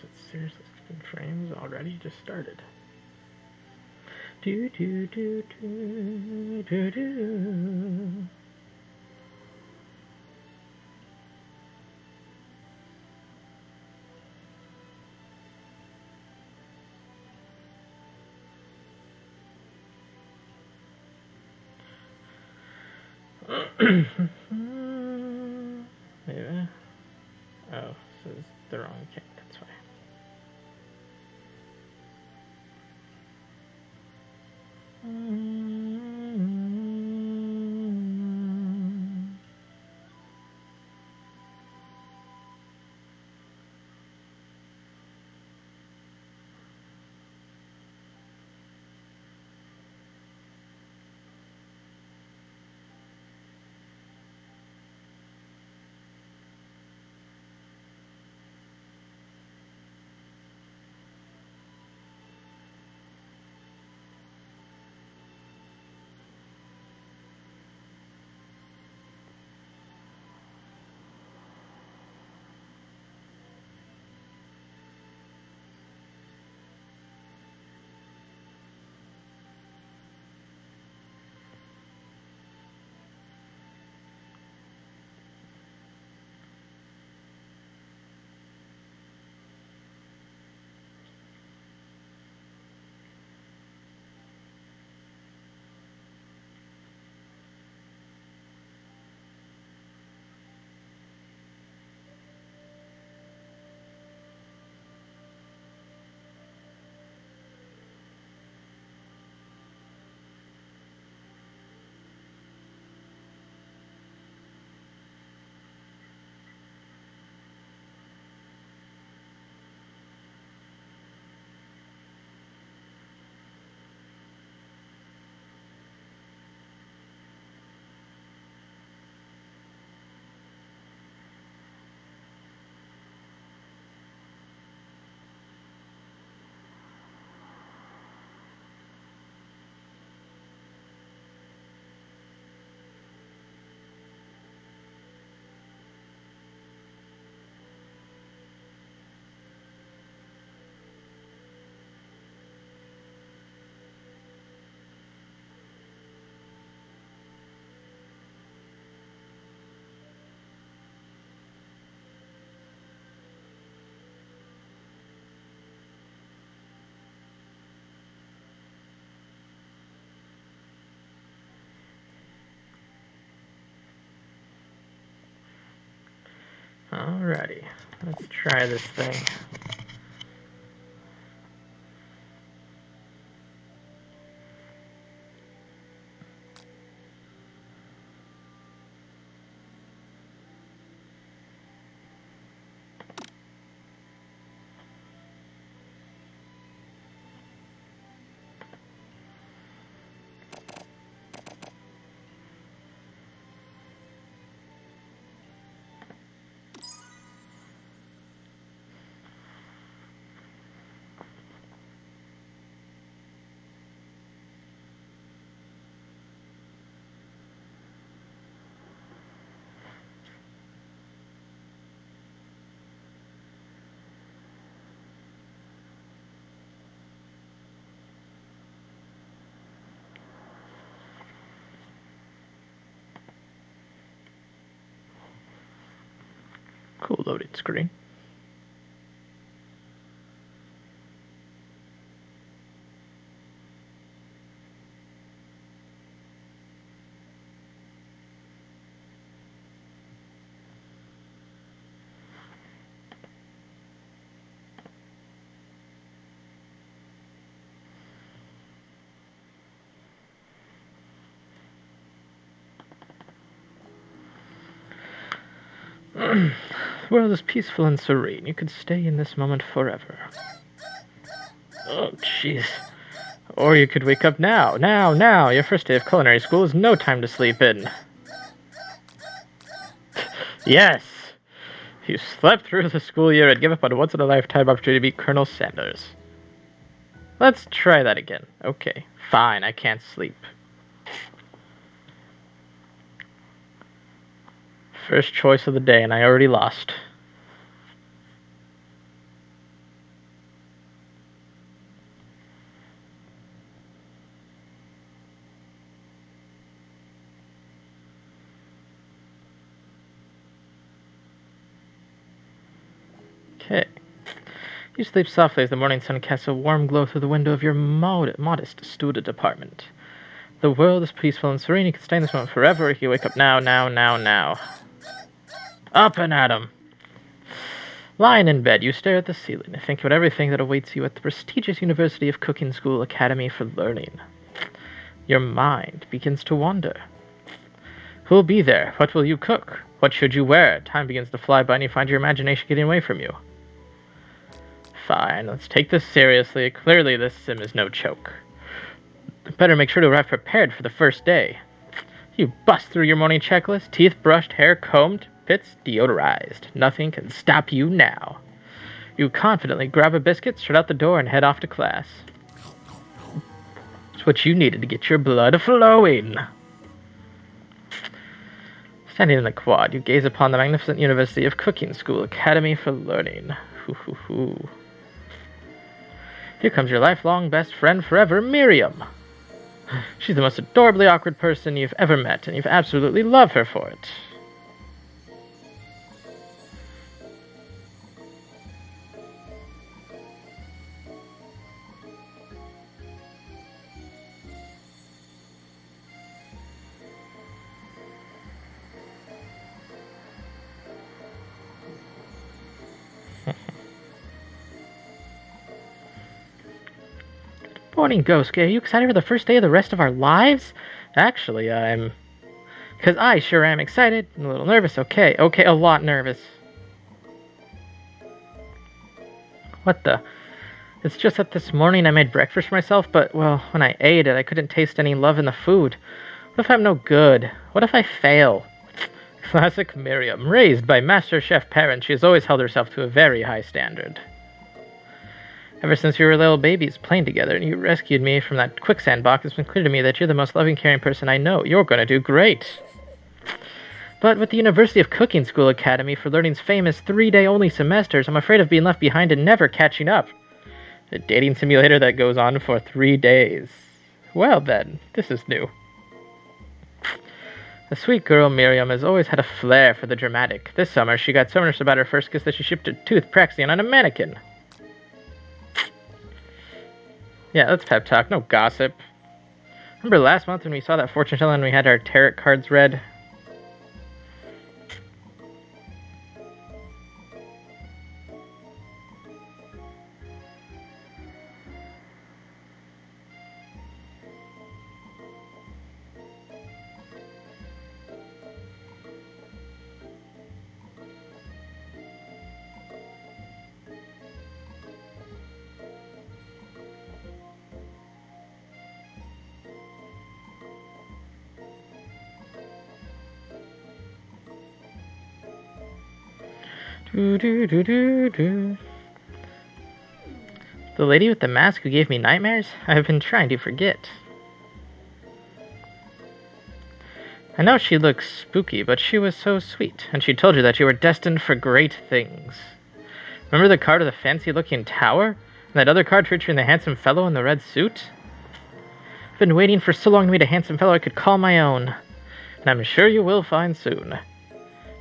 it seriously been frames already? Just started. Do do do do do do. Yeah. Oh, this is the wrong king. That's fine. Alrighty, let's try this thing. Cool loading screen. The world is peaceful and serene. You could stay in this moment forever. Oh, jeez. Or you could wake up now. Now. Your first day of culinary school is no time to sleep in. Yes! You slept through the school year and give up on a once-in-a-lifetime opportunity to meet Colonel Sanders. Let's try that again. Okay, fine, I can't sleep. First choice of the day, and I already lost. Okay. You sleep softly as the morning sun casts a warm glow through the window of your modest student apartment. The world is peaceful and serene. You can stay in this moment forever. You wake up now. Up and at 'em! Lying in bed, you stare at the ceiling, thinking about everything that awaits you at the prestigious University of Cooking School Academy for Learning. Your mind begins to wander. Who'll be there? What will you cook? What should you wear? Time begins to fly by and you find your imagination getting away from you. Fine, let's take this seriously. Clearly this sim is no joke. Better make sure to arrive prepared for the first day. You bust through your morning checklist, teeth brushed, hair combed, pits deodorized. Nothing can stop you now. You confidently grab a biscuit, strut out the door, and head off to class. It's what you needed to get your blood flowing. Standing in the quad, you gaze upon the magnificent University of Cooking School Academy for Learning. Here comes your lifelong best friend forever, Miriam. She's the most adorably awkward person you've ever met, and you've absolutely loved her for it. Morning, Ghost. Are you excited for the first day of the rest of our lives? Actually, because I sure am excited. I'm a little nervous. Okay, a lot nervous. What the? It's just that this morning I made breakfast for myself, but, well, when I ate it, I couldn't taste any love in the food. What if I'm no good? What if I fail? Classic Miriam. Raised by Master Chef parents, she has always held herself to a very high standard. Ever since we were little babies playing together and you rescued me from that quicksand box, it's been clear to me that you're the most loving, caring person I know. You're going to do great. But with the University of Cooking School Academy for Learning's famous 3-day-only semesters, I'm afraid of being left behind and never catching up. A dating simulator that goes on for 3 days. Well then, this is new. The sweet girl Miriam has always had a flair for the dramatic. This summer, she got so nervous about her first kiss that she shipped a tooth Praxion on a mannequin. Yeah, let's pep talk, no gossip. Remember last month when we saw that fortune teller and we had our tarot cards read? The lady with the mask who gave me nightmares? I've been trying to forget. I know she looks spooky, but she was so sweet, and she told you that you were destined for great things. Remember the card of the fancy-looking tower? And that other card featuring the handsome fellow in the red suit? I've been waiting for so long to meet a handsome fellow I could call my own. And I'm sure you will find soon.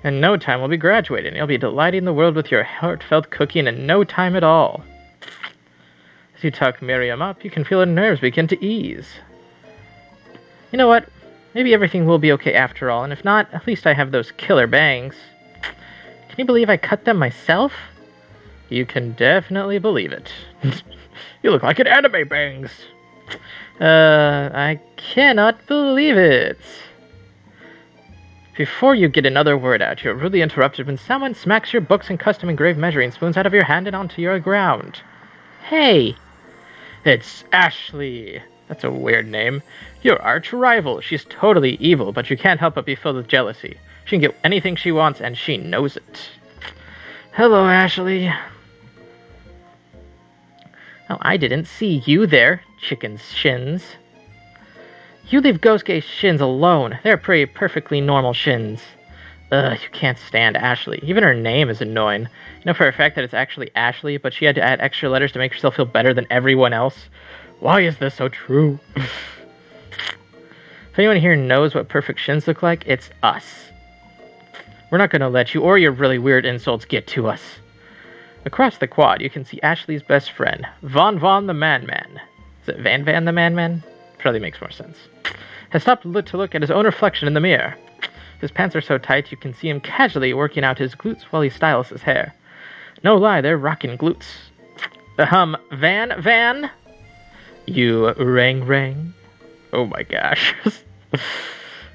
In no time we'll be graduating. You'll be delighting the world with your heartfelt cooking in no time at all. As you tuck Miriam up, you can feel her nerves begin to ease. You know what? Maybe everything will be okay after all, and if not, at least I have those killer bangs. Can you believe I cut them myself? You can definitely believe it. You look like an anime bangs. I cannot believe it. Before you get another word out, you're rudely interrupted when someone smacks your books and custom engraved measuring spoons out of your hand and onto your ground. Hey! It's Ashley. That's a weird name. Your arch rival. She's totally evil, but you can't help but be filled with jealousy. She can get anything she wants, and she knows it. Hello, Ashley. Oh, I didn't see you there, chicken shins. You leave Ghost shins alone. They're pretty perfectly normal shins. Ugh, you can't stand Ashley. Even her name is annoying. You know for a fact that it's actually Ashley, but she had to add extra letters to make herself feel better than everyone else. Why is this so true? If anyone here knows what perfect shins look like, it's us. We're not going to let you or your really weird insults get to us. A Across the quad, you can see Ashley's best friend, Von the Man-Man. Is it Van the Man-Man? Probably makes more sense. Has stopped to look at his own reflection in the mirror. His pants are so tight you can see him casually working out his glutes while he styles his hair. No lie, they're rockin' glutes. Van? You rang? Oh my gosh.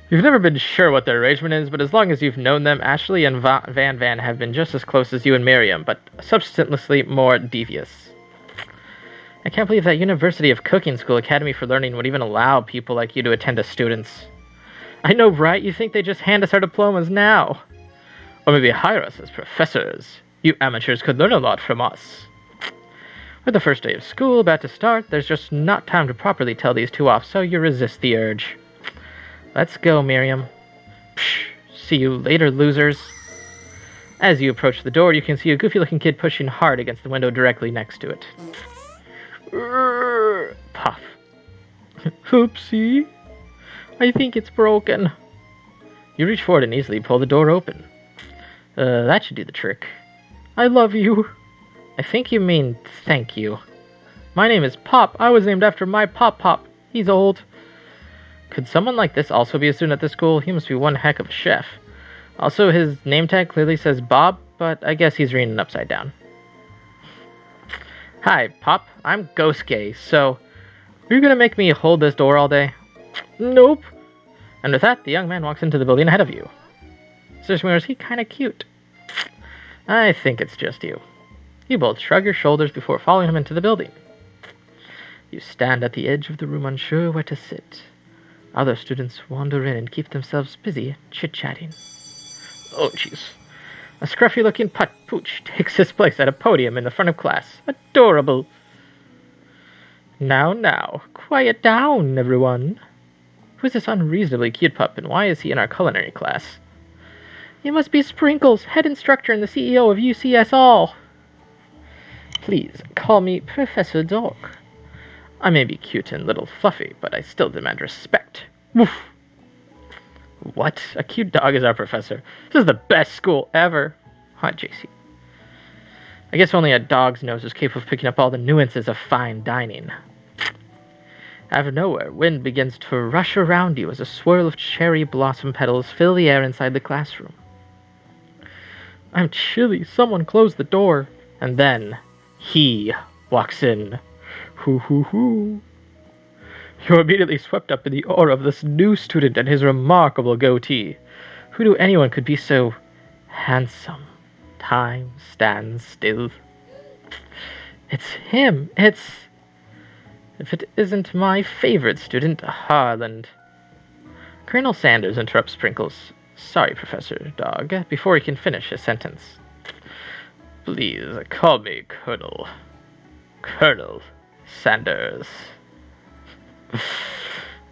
You've never been sure what their arrangement is, but as long as you've known them, Ashley and Van have been just as close as you and Miriam, but substantially more devious. I can't believe that University of Cooking School Academy for Learning would even allow people like you to attend as students. I know, right? You think they just hand us our diplomas now? Or maybe hire us as professors. You amateurs could learn a lot from us. With the first day of school about to start, there's just not time to properly tell these two off, so you resist the urge. Let's go, Miriam. Psh, see you later, losers. As you approach the door, you can see a goofy-looking kid pushing hard against the window directly next to it. Puff. Oopsie. I think it's broken. You reach forward and easily pull the door open. That should do the trick. I love you. I think you mean thank you. My name is Pop. I was named after my Pop. He's old. Could someone like this also be a student at this school? He must be one heck of a chef. Also, his name tag clearly says Bob, but I guess he's reading it upside down. Hi, Pop. I'm Ghost Gay, so are you gonna make me hold this door all day? Nope. And with that, the young man walks into the building ahead of you. Is he kinda cute? I think it's just you. You both shrug your shoulders before following him into the building. You stand at the edge of the room unsure where to sit. Other students wander in and keep themselves busy chit-chatting. Oh, jeez. A scruffy-looking pooch takes his place at a podium in the front of class. Adorable. Now, quiet down, everyone. Who is this unreasonably cute pup, and why is he in our culinary class? You must be Sprinkles, head instructor and the CEO of UCS All. Please, call me Professor Dog. I may be cute and little fluffy, but I still demand respect. Woof. What? A cute dog is our professor. This is the best school ever. Huh, JC. I guess only a dog's nose is capable of picking up all the nuances of fine dining. Out of nowhere, wind begins to rush around you as a swirl of cherry blossom petals fill the air inside the classroom. I'm chilly. Someone close the door. And then he walks in. Hoo. You're immediately swept up in the aura of this new student and his remarkable goatee. Who knew anyone could be so handsome? Time stands still. It's him. If it isn't my favorite student, Harland. Colonel Sanders interrupts Sprinkles. Sorry, Professor Dog, before he can finish his sentence. Please, call me Colonel. Colonel Sanders.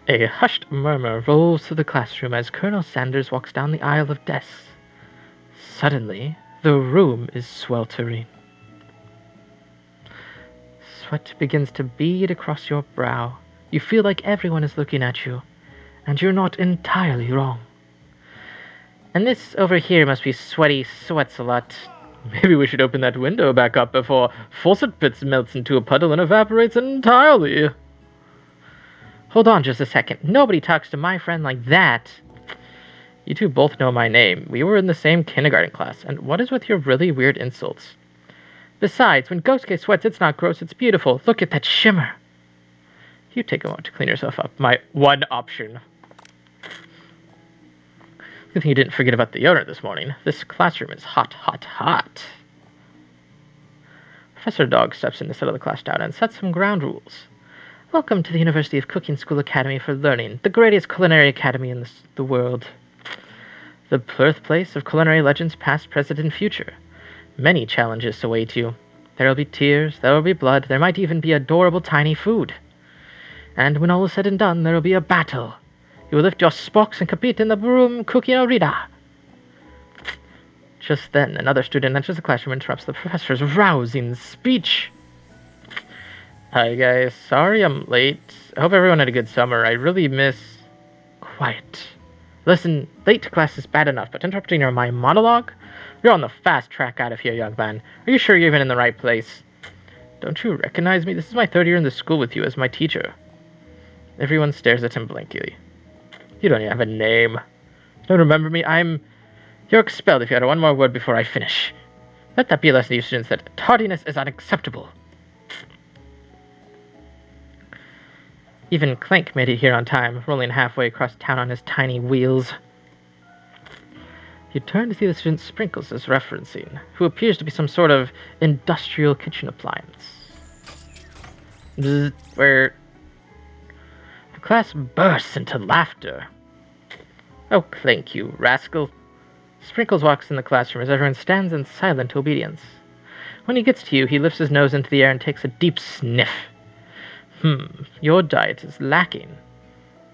A hushed murmur rolls through the classroom as Colonel Sanders walks down the aisle of desks. Suddenly, the room is sweltering. Sweat begins to bead across your brow. You feel like everyone is looking at you, and you're not entirely wrong. And this over here must be Sweaty Sweats a lot. Maybe we should open that window back up before Fawcett Pits melts into a puddle and evaporates entirely. Hold on just a second. Nobody talks to my friend like that. You two both know my name. We were in the same kindergarten class. And what is with your really weird insults? Besides, when Ghost sweats, it's not gross, it's beautiful. Look at that shimmer. You take a moment to clean yourself up. My one option. Good thing you didn't forget about the owner this morning. This classroom is hot. Professor Dog steps in to settle the class down and set some ground rules. Welcome to the University of Cooking School Academy for Learning, the greatest culinary academy in the world. The birthplace of culinary legends past, present, and future. Many challenges await you. There will be tears, there will be blood, there might even be adorable tiny food. And when all is said and done, there will be a battle. You will lift your spokes and compete in the broom cooking arena. Just then, another student enters the classroom and interrupts the professor's rousing speech. Hi guys, sorry I'm late. I hope everyone had a good summer. I really miss... Quiet. Listen, late to class is bad enough, but interrupting my monologue? You're on the fast track out of here, young man. Are you sure you're even in the right place? Don't you recognize me? This is my 3rd year in the school with you as my teacher. Everyone stares at him blankly. You don't even have a name. Don't remember me? You're expelled if you utter one more word before I finish. Let that be a lesson to you students that tardiness is unacceptable. Even Clank made it here on time, rolling halfway across town on his tiny wheels. You turn to see the student Sprinkles is referencing, who appears to be some sort of industrial kitchen appliance. Bzz, where the class bursts into laughter. Oh, Clank, you rascal. Sprinkles walks in the classroom as everyone stands in silent obedience. When he gets to you, he lifts his nose into the air and takes a deep sniff. Your diet is lacking.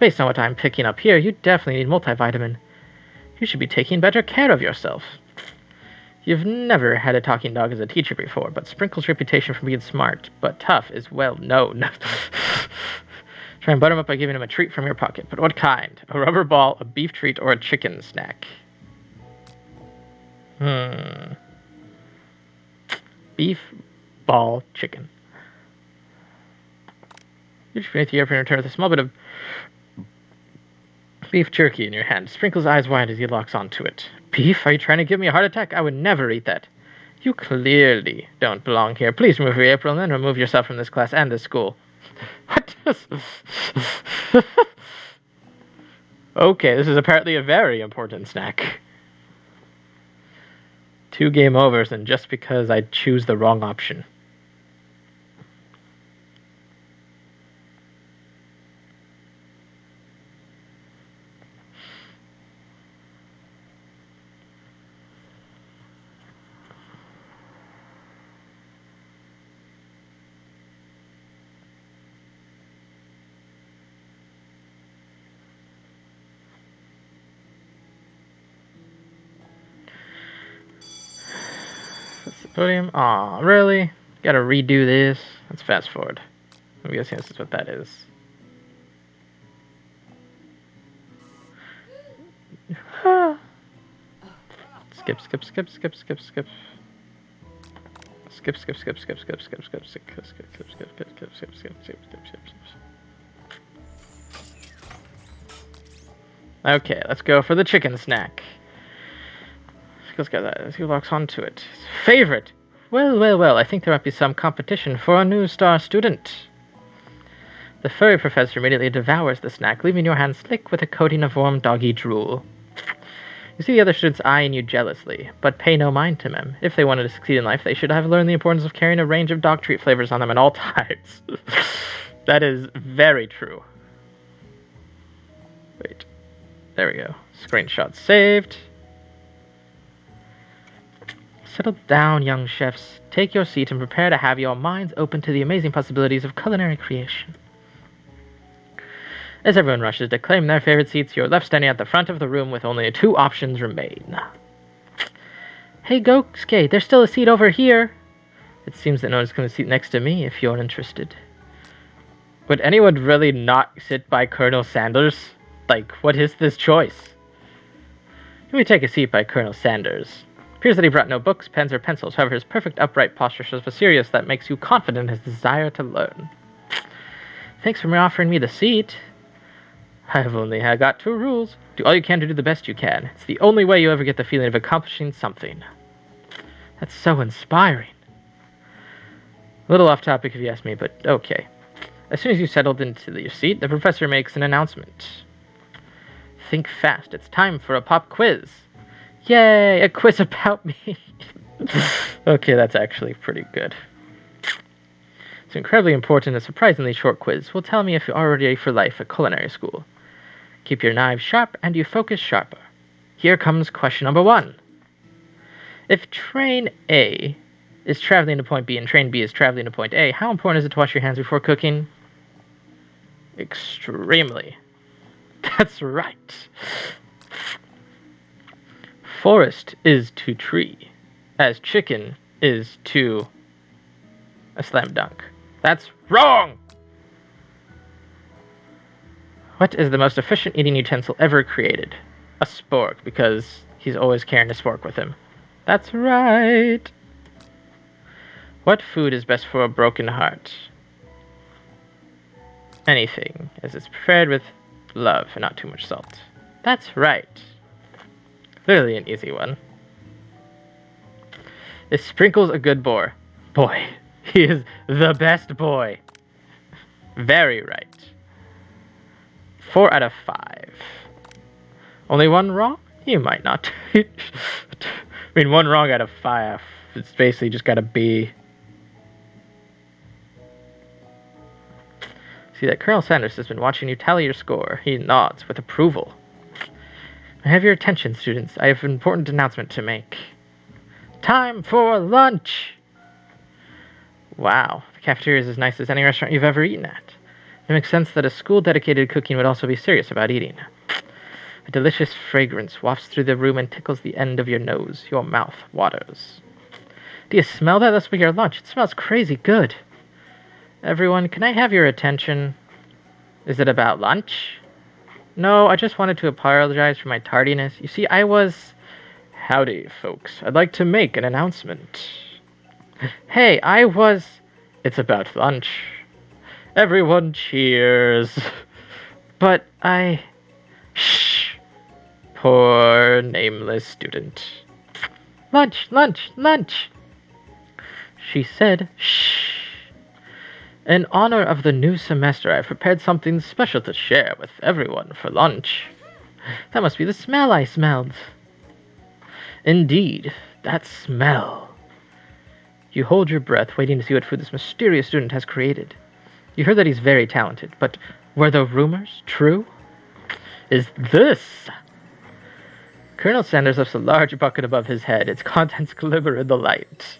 Based on what I'm picking up here, you definitely need multivitamin. You should be taking better care of yourself. You've never had a talking dog as a teacher before, but Sprinkles' reputation for being smart but tough is well known. Try and butter him up by giving him a treat from your pocket. But what kind? A rubber ball, a beef treat, or a chicken snack? Beef, ball, chicken. You reach beneath the airplane and return with a small bit of beef jerky in your hand. Sprinkles' eyes wide as he locks onto it. Beef? Are you trying to give me a heart attack? I would never eat that. You clearly don't belong here. Please remove your apron and then remove yourself from this class and this school. What does... Okay, this is apparently a very important snack. 2 game overs, and just because I choose the wrong option. Podium. Aw, really? Gotta redo this? Let's fast forward. I'm guessing this is what that is. Skip, skip, skip, skip, skip, skip. Skip, skip, skip, skip, skip, skip, skip, skip, skip, skip, skip, skip, skip, skip, skip, skip, skip, skip. Okay, let's go for the chicken snack. Let's go that. Let's see who locks onto it. Favorite. Well, well, well. I think there might be some competition for a new star student. The furry professor immediately devours the snack, leaving your hand slick with a coating of warm doggy drool. You see the other students eyeing you jealously, but pay no mind to them. If they wanted to succeed in life, they should have learned the importance of carrying a range of dog treat flavors on them at all times. That is very true. Wait. There we go. Screenshot saved. Settle down, young chefs. Take your seat and prepare to have your minds open to the amazing possibilities of culinary creation. As everyone rushes to claim their favorite seats, you're left standing at the front of the room with only 2 options remain. Hey, Gosuke, there's still a seat over here. It seems that no one's going to sit next to me if you're interested. Would anyone really not sit by Colonel Sanders? Like, what is this choice? You may take a seat by Colonel Sanders. Appears that he brought no books, pens, or pencils. However, his perfect upright posture shows a serious that makes you confident in his desire to learn. Thanks for offering me the seat. I've only got 2 rules. Do all you can to do the best you can. It's the only way you ever get the feeling of accomplishing something. That's so inspiring. A little off topic if you ask me, but okay. As soon as you settled into your seat, the professor makes an announcement. Think fast. It's time for a pop quiz. Yay, a quiz about me. Okay, that's actually pretty good. It's incredibly important and surprisingly short quiz. Will tell me if you are ready for life at culinary school. Keep your knives sharp and your focus sharper. Here comes question number 1. If train A is traveling to point B and train B is traveling to point A, how important is it to wash your hands before cooking? Extremely. That's right. Forest is to tree, as chicken is to a slam dunk. That's wrong! What is the most efficient eating utensil ever created? A spork, because he's always carrying a spork with him. That's right. What food is best for a broken heart? Anything, as it's prepared with love and not too much salt. That's right. Clearly an easy one. Is Sprinkles a good boy? Boy, he is the best boy. Very right. 4 out of 5. Only one wrong? You might not. I mean, one wrong out of 5. It's basically just got to be. See that Colonel Sanders has been watching you tally your score. He nods with approval. I have your attention, students. I have an important announcement to make. Time for lunch! Wow, the cafeteria is as nice as any restaurant you've ever eaten at. It makes sense that a school dedicated to cooking would also be serious about eating. A delicious fragrance wafts through the room and tickles the end of your nose. Your mouth waters. Do you smell that? This will be your lunch. It smells crazy good. Everyone, can I have your attention? Is it about lunch? No, I just wanted to apologize for my tardiness. You see, I was... Howdy, folks. I'd like to make an announcement. Hey, I was... It's about lunch. Everyone cheers. But I... Shh. Poor nameless student. Lunch, lunch, lunch. She said, shh. In honor of the new semester, I've prepared something special to share with everyone for lunch. That must be the smell I smelled. Indeed, that smell. You hold your breath, waiting to see what food this mysterious student has created. You heard that he's very talented, but were the rumors true? Is this? Colonel Sanders lifts a large bucket above his head. Its contents glimmer in the light.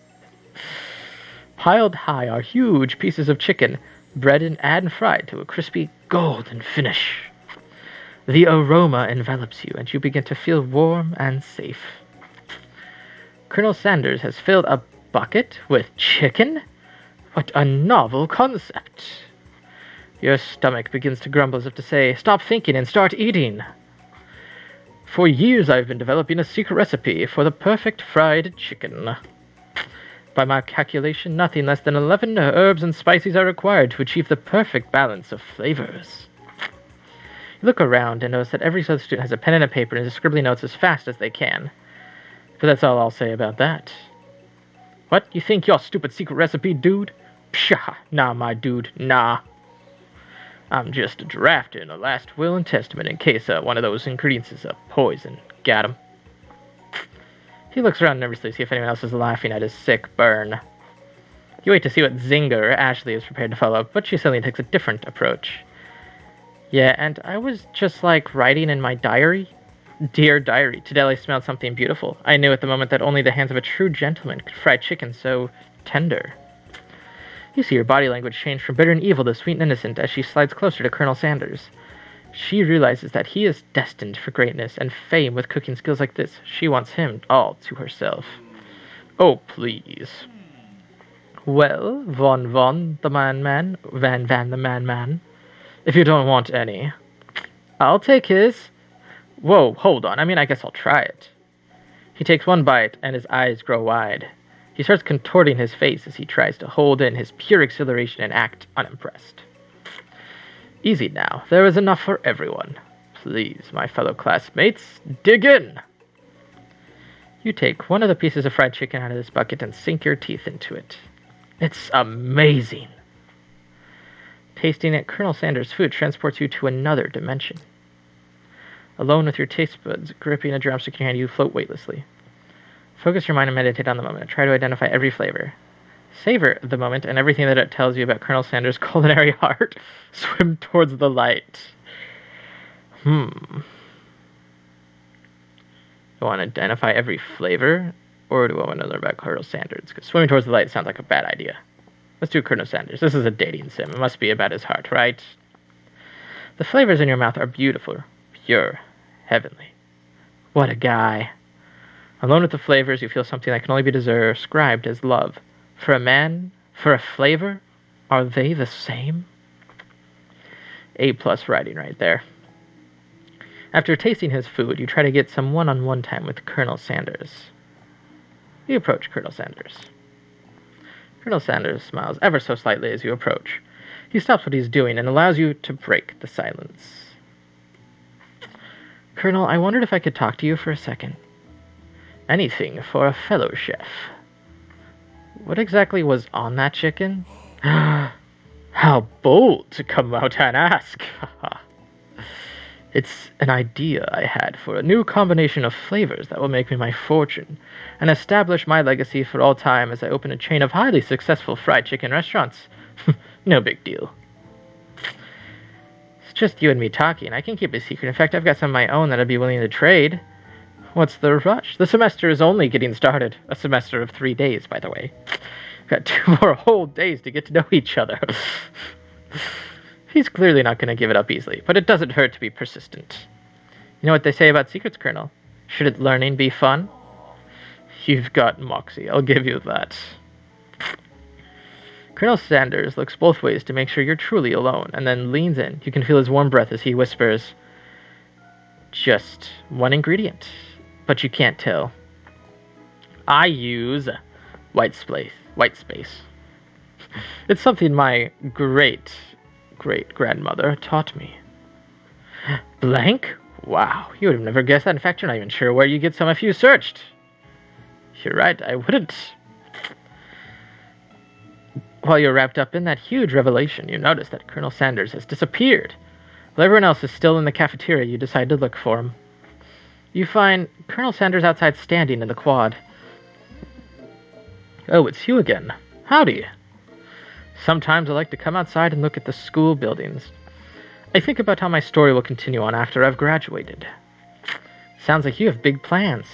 Piled high are huge pieces of chicken, breaded and fried to a crispy golden finish. The aroma envelops you, and you begin to feel warm and safe. Colonel Sanders has filled a bucket with chicken? What a novel concept. Your stomach begins to grumble as if to say, stop thinking and start eating. For years I've been developing a secret recipe for the perfect fried chicken. By my calculation, nothing less than 11 herbs and spices are required to achieve the perfect balance of flavors. You look around and notice that every other student has a pen and a paper and is scribbling notes as fast as they can. But that's all I'll say about that. What? You think your stupid secret recipe, dude? Pshaw, nah, my dude, nah. I'm just drafting a last will and testament in case one of those ingredients is a poison. Got him. He looks around nervously to see if anyone else is laughing at his sick burn. You wait to see what zinger Ashley is prepared to follow up, but she suddenly takes a different approach. Yeah, and I was just like writing in my diary. Dear diary, today I smelled something beautiful. I knew at the moment that only the hands of a true gentleman could fry chicken so tender. You see her body language change from bitter and evil to sweet and innocent as she slides closer to Colonel Sanders. She realizes that he is destined for greatness and fame with cooking skills like this. She wants him all to herself. Oh, please. Well, Von the man, Van the man, if you don't want any. I'll take his. Whoa, hold on. I guess I'll try it. He takes one bite, and his eyes grow wide. He starts contorting his face as he tries to hold in his pure exhilaration and act unimpressed. Easy now. There is enough for everyone. Please, my fellow classmates, dig in! You take one of the pieces of fried chicken out of this bucket and sink your teeth into it. It's amazing! Tasting it, Colonel Sanders' food transports you to another dimension. Alone with your taste buds gripping a drumstick in your hand, you float weightlessly. Focus your mind and meditate on the moment. Try to identify every flavor. Savor the moment and everything that it tells you about Colonel Sanders' culinary art. Swim towards the light. Do I want to identify every flavor? Or do I want to learn about Colonel Sanders? Because swimming towards the light sounds like a bad idea. Let's do Colonel Sanders. This is a dating sim. It must be about his heart, right? The flavors in your mouth are beautiful, pure, heavenly. What a guy. Alone with the flavors, you feel something that can only be described as love. For a man, for a flavor, are they the same? A+ writing right there. After tasting his food, you try to get some one-on-one time with Colonel Sanders. You approach Colonel Sanders. Colonel Sanders smiles ever so slightly as you approach. He stops what he's doing and allows you to break the silence. Colonel, I wondered if I could talk to you for a second. Anything for a fellow chef. What exactly was on that chicken? How bold to come out and ask. It's an idea I had for a new combination of flavors that will make me my fortune and establish my legacy for all time as I open a chain of highly successful fried chicken restaurants. No big deal. It's just you and me talking. I can keep a secret. In fact, I've got some of my own that I'd be willing to trade. What's the rush? The semester is only getting started. A semester of 3 days, by the way. Got 2 more whole days to get to know each other. He's clearly not going to give it up easily, but it doesn't hurt to be persistent. You know what they say about secrets, Colonel? Shouldn't learning be fun? You've got moxie, I'll give you that. Colonel Sanders looks both ways to make sure you're truly alone, and then leans in. You can feel his warm breath as he whispers, just one ingredient, but you can't tell. I use white space. It's something my great-great-grandmother taught me. Blank? Wow, you would have never guessed that. In fact, you're not even sure where you get some if you searched. You're right, I wouldn't. While you're wrapped up in that huge revelation, you notice that Colonel Sanders has disappeared. While everyone else is still in the cafeteria, you decide to look for him. You find Colonel Sanders outside standing in the quad. Oh, it's you again. Howdy. Sometimes I like to come outside and look at the school buildings. I think about how my story will continue on after I've graduated. Sounds like you have big plans.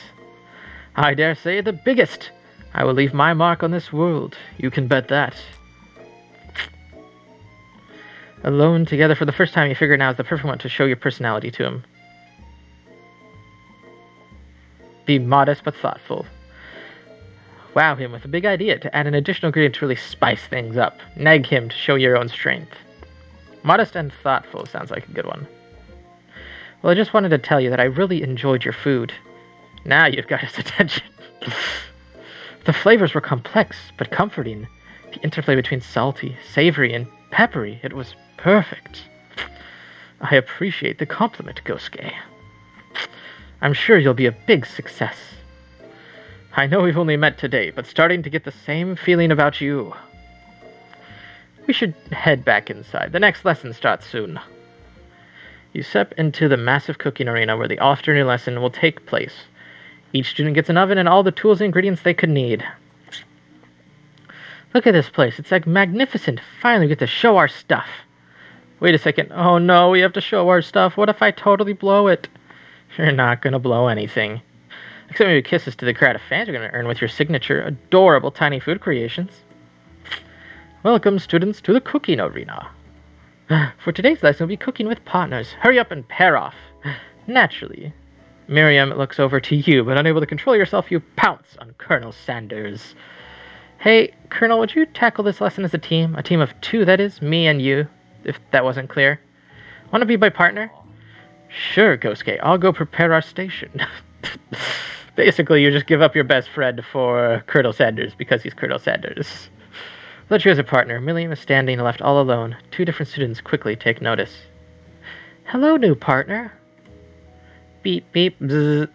I dare say the biggest. I will leave my mark on this world. You can bet that. Alone together for the first time, you figure now is the perfect one to show your personality to him. Be modest but thoughtful. Wow him with a big idea to add an additional ingredient to really spice things up. Nag him to show your own strength. Modest and thoughtful sounds like a good one. Well, I just wanted to tell you that I really enjoyed your food. Now you've got his attention. The flavors were complex but comforting. The interplay between salty, savory, and peppery, it was perfect. I appreciate the compliment, Gosuke. I'm sure you'll be a big success. I know we've only met today, but starting to get the same feeling about you. We should head back inside. The next lesson starts soon. You step into the massive cooking arena where the afternoon lesson will take place. Each student gets an oven and all the tools and ingredients they could need. Look at this place. It's like magnificent. Finally, we get to show our stuff. Wait a second. Oh no, we have to show our stuff. What if I totally blow it? You're not going to blow anything. Except maybe kisses to the crowd of fans you're going to earn with your signature adorable tiny food creations. Welcome, students, to the cooking arena. For today's lesson, we'll be cooking with partners. Hurry up and pair off. Naturally, Miriam looks over to you, but unable to control yourself, you pounce on Colonel Sanders. Hey, Colonel, would you tackle this lesson as a team? A team of 2, that is, me and you, if that wasn't clear. Want to be my partner? Sure, Gosuke, I'll go prepare our station. Basically, you just give up your best friend for Colonel Sanders because he's Colonel Sanders. Let you as a partner. Miriam is standing left all alone. 2 different students quickly take notice. Hello, new partner. Beep, beep, bzz.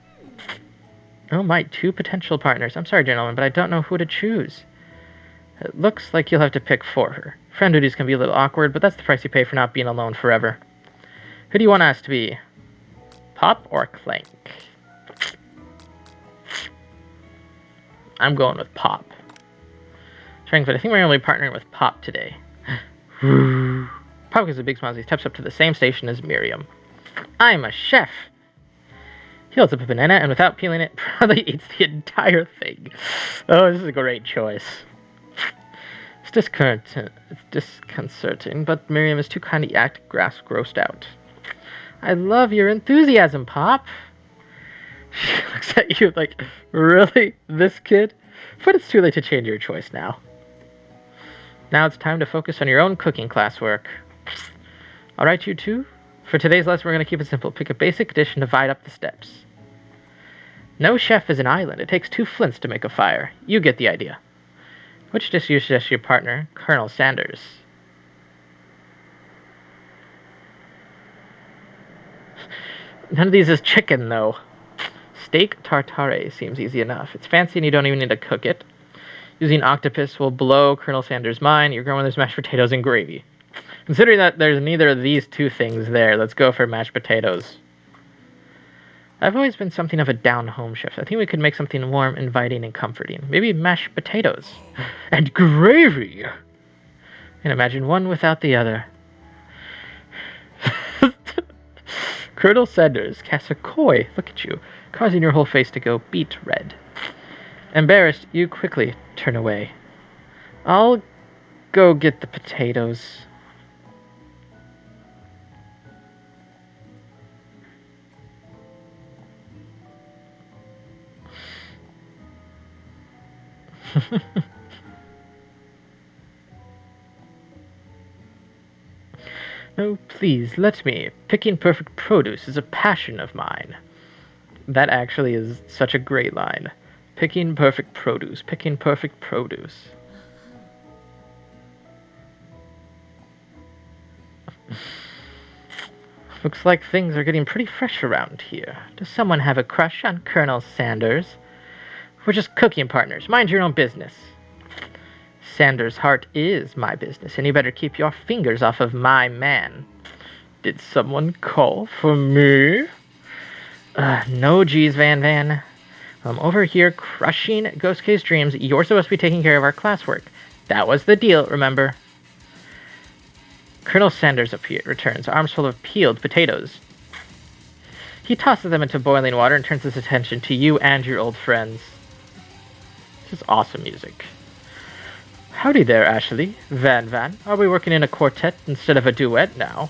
Oh my, 2 potential partners. I'm sorry, gentlemen, but I don't know who to choose. It looks like you'll have to pick for her. Friend duties can be a little awkward, but that's the price you pay for not being alone forever. Who do you want us to be? Pop or Clank? I'm going with Pop. But I think we're going to be partnering with Pop today. Pop gives a big smile as he steps up to the same station as Miriam. I'm a chef. He holds up a banana and without peeling it, probably eats the entire thing. Oh, this is a great choice. It's disconcerting, but Miriam is too kind to act grossed out. I love your enthusiasm, Pop. She looks at you like, really? This kid? But it's too late to change your choice now. Now it's time to focus on your own cooking classwork. Alright, you two? For today's lesson, we're going to keep it simple. Pick a basic dish and divide up the steps. No chef is an island. It takes 2 flints to make a fire. You get the idea. Which dish do you suggest to your partner, Colonel Sanders? None of these is chicken, though. Steak tartare seems easy enough. It's fancy and you don't even need to cook it. Using octopus will blow Colonel Sanders' mind. Your grandmother's mashed potatoes and gravy. Considering that there's neither of these 2 things there, let's go for mashed potatoes. I've always been something of a down-home chef. I think we could make something warm, inviting, and comforting. Maybe mashed potatoes. And gravy! And imagine one without the other. Colonel Sanders casts a coy look at you, causing your whole face to go beet red. Embarrassed, you quickly turn away. I'll go get the potatoes. No, please, let me. Picking perfect produce is a passion of mine. That actually is such a great line. Picking perfect produce. Picking perfect produce. Looks like things are getting pretty fresh around here. Does someone have a crush on Colonel Sanders? We're just cooking partners. Mind your own business. Sanders' heart is my business, and you better keep your fingers off of my man. Did someone call for me? No, geez, Van. I'm over here crushing Ghost K's dreams. You're supposed to be taking care of our classwork. That was the deal, remember? Colonel Sanders returns, arms full of peeled potatoes. He tosses them into boiling water and turns his attention to you and your old friends. This is awesome music. Howdy there, Ashley. Van. Are we working in a quartet instead of a duet now?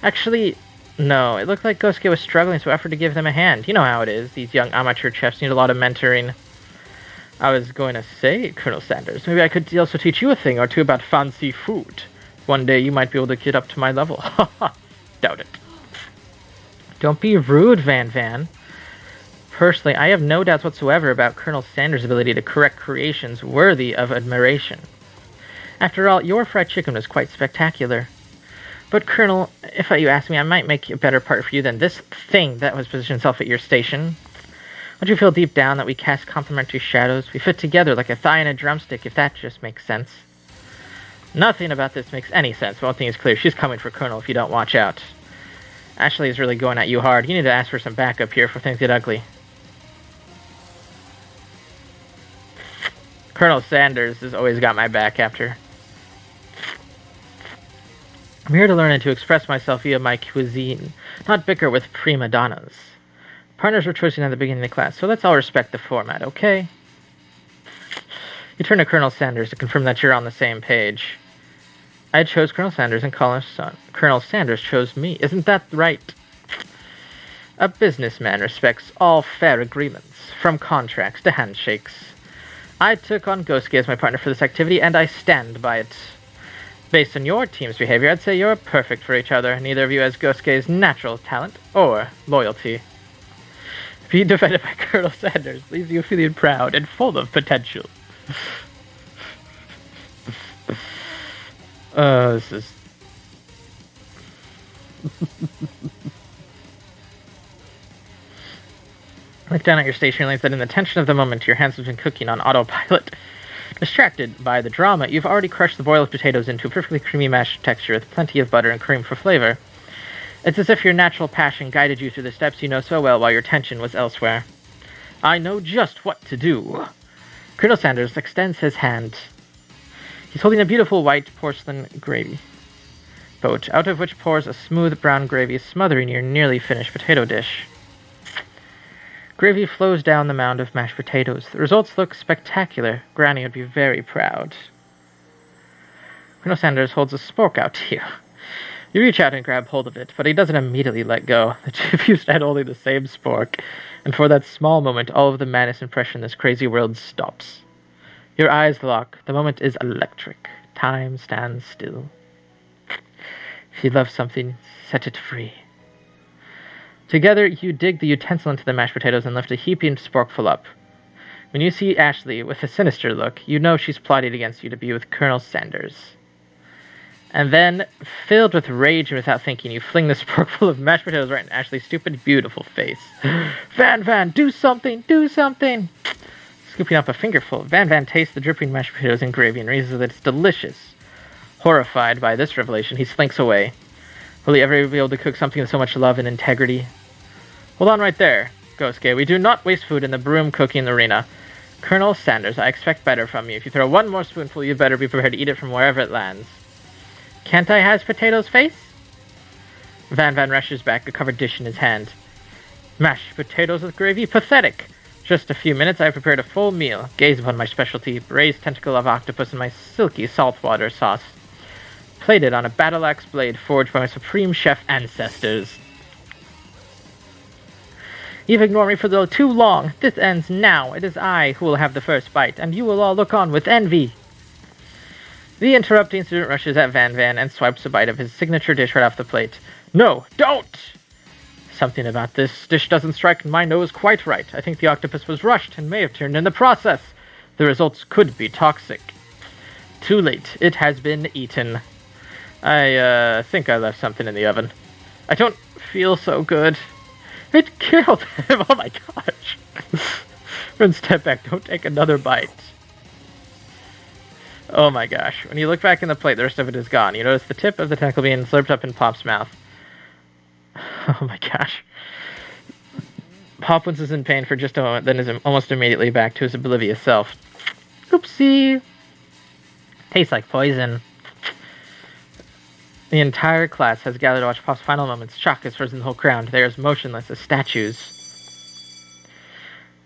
Actually, no. It looked like Gosuke was struggling, so I offered to give them a hand. You know how it is. These young amateur chefs need a lot of mentoring. I was going to say, Colonel Sanders, maybe I could also teach you a thing or two about fancy food. One day you might be able to get up to my level. Haha. Doubt it. Don't be rude, Van. Personally, I have no doubts whatsoever about Colonel Sanders' ability to correct creations worthy of admiration. After all, your fried chicken was quite spectacular. But, Colonel, if you ask me, I might make a better partner for you than this thing that has positioned itself at your station. Don't you feel deep down that we cast complementary shadows? We fit together like a thigh and a drumstick, if that just makes sense. Nothing about this makes any sense, but one thing is clear. She's coming for Colonel if you don't watch out. Ashley is really going at you hard. You need to ask for some backup here before things get ugly. Colonel Sanders has always got my back after. I'm here to learn and to express myself via my cuisine, not bicker with prima donnas. Partners were chosen at the beginning of the class, so let's all respect the format, okay? You turn to Colonel Sanders to confirm that you're on the same page. I chose Colonel Sanders and Colonel Sanders chose me. Isn't that right? A businessman respects all fair agreements, from contracts to handshakes. I took on Gosuke as my partner for this activity, and I stand by it. Based on your team's behavior, I'd say you're perfect for each other. Neither of you has Gosuke's natural talent or loyalty. Being defended by Colonel Sanders leaves you feeling proud and full of potential. This is... Look down at your station and realize that in the tension of the moment, your hands have been cooking on autopilot. Distracted by the drama, you've already crushed the boiled potatoes into a perfectly creamy mashed texture with plenty of butter and cream for flavor. It's as if your natural passion guided you through the steps you know so well while your attention was elsewhere. I know just what to do. Colonel Sanders extends his hand. He's holding a beautiful white porcelain gravy boat, out of which pours a smooth brown gravy, smothering your nearly finished potato dish. Gravy flows down the mound of mashed potatoes. The results look spectacular. Granny would be very proud. Colonel Sanders holds a spork out to you. You reach out and grab hold of it, but he doesn't immediately let go. The two of you stand holding the same spork, and for that small moment, all of the madness and pressure in this crazy world stops. Your eyes lock. The moment is electric. Time stands still. If you love something, set it free. Together, you dig the utensil into the mashed potatoes and lift a heaping sporkful up. When you see Ashley with a sinister look, you know she's plotted against you to be with Colonel Sanders. And then, filled with rage and without thinking, you fling the sporkful of mashed potatoes right in Ashley's stupid, beautiful face. Van, do something, do something! Scooping up a fingerful, Van tastes the dripping mashed potatoes and gravy and realizes that it's delicious. Horrified by this revelation, he slinks away. Will he ever be able to cook something with so much love and integrity? Hold on right there, Gosuke. We do not waste food in the broom cooking arena. Colonel Sanders, I expect better from you. If you throw one more spoonful, you better be prepared to eat it from wherever it lands. Can't I has potatoes face? Van rushes back, a covered dish in his hand. Mashed potatoes with gravy? Pathetic! Just a few minutes, I have prepared a full meal. Gaze upon my specialty, braised tentacle of octopus in my silky saltwater sauce. Plated on a battle-axe blade forged by my supreme chef ancestors. You've ignored me for too long. This ends now. It is I who will have the first bite, and you will all look on with envy. The interrupting student rushes at Van and swipes a bite of his signature dish right off the plate. No, don't! Something about this dish doesn't strike my nose quite right. I think the octopus was rushed and may have turned in the process. The results could be toxic. Too late. It has been eaten. I think I left something in the oven. I don't feel so good. It killed him! Oh my gosh! Friend, step back. Don't take another bite. Oh my gosh. When you look back in the plate, the rest of it is gone. You notice the tip of the tentacle being slurped up in Pop's mouth. Oh my gosh. Pop winces in pain for just a moment, then is almost immediately back to his oblivious self. Oopsie! Tastes like poison. The entire class has gathered to watch Pop's final moments. Shock is frozen the whole crowd. They are as motionless as statues.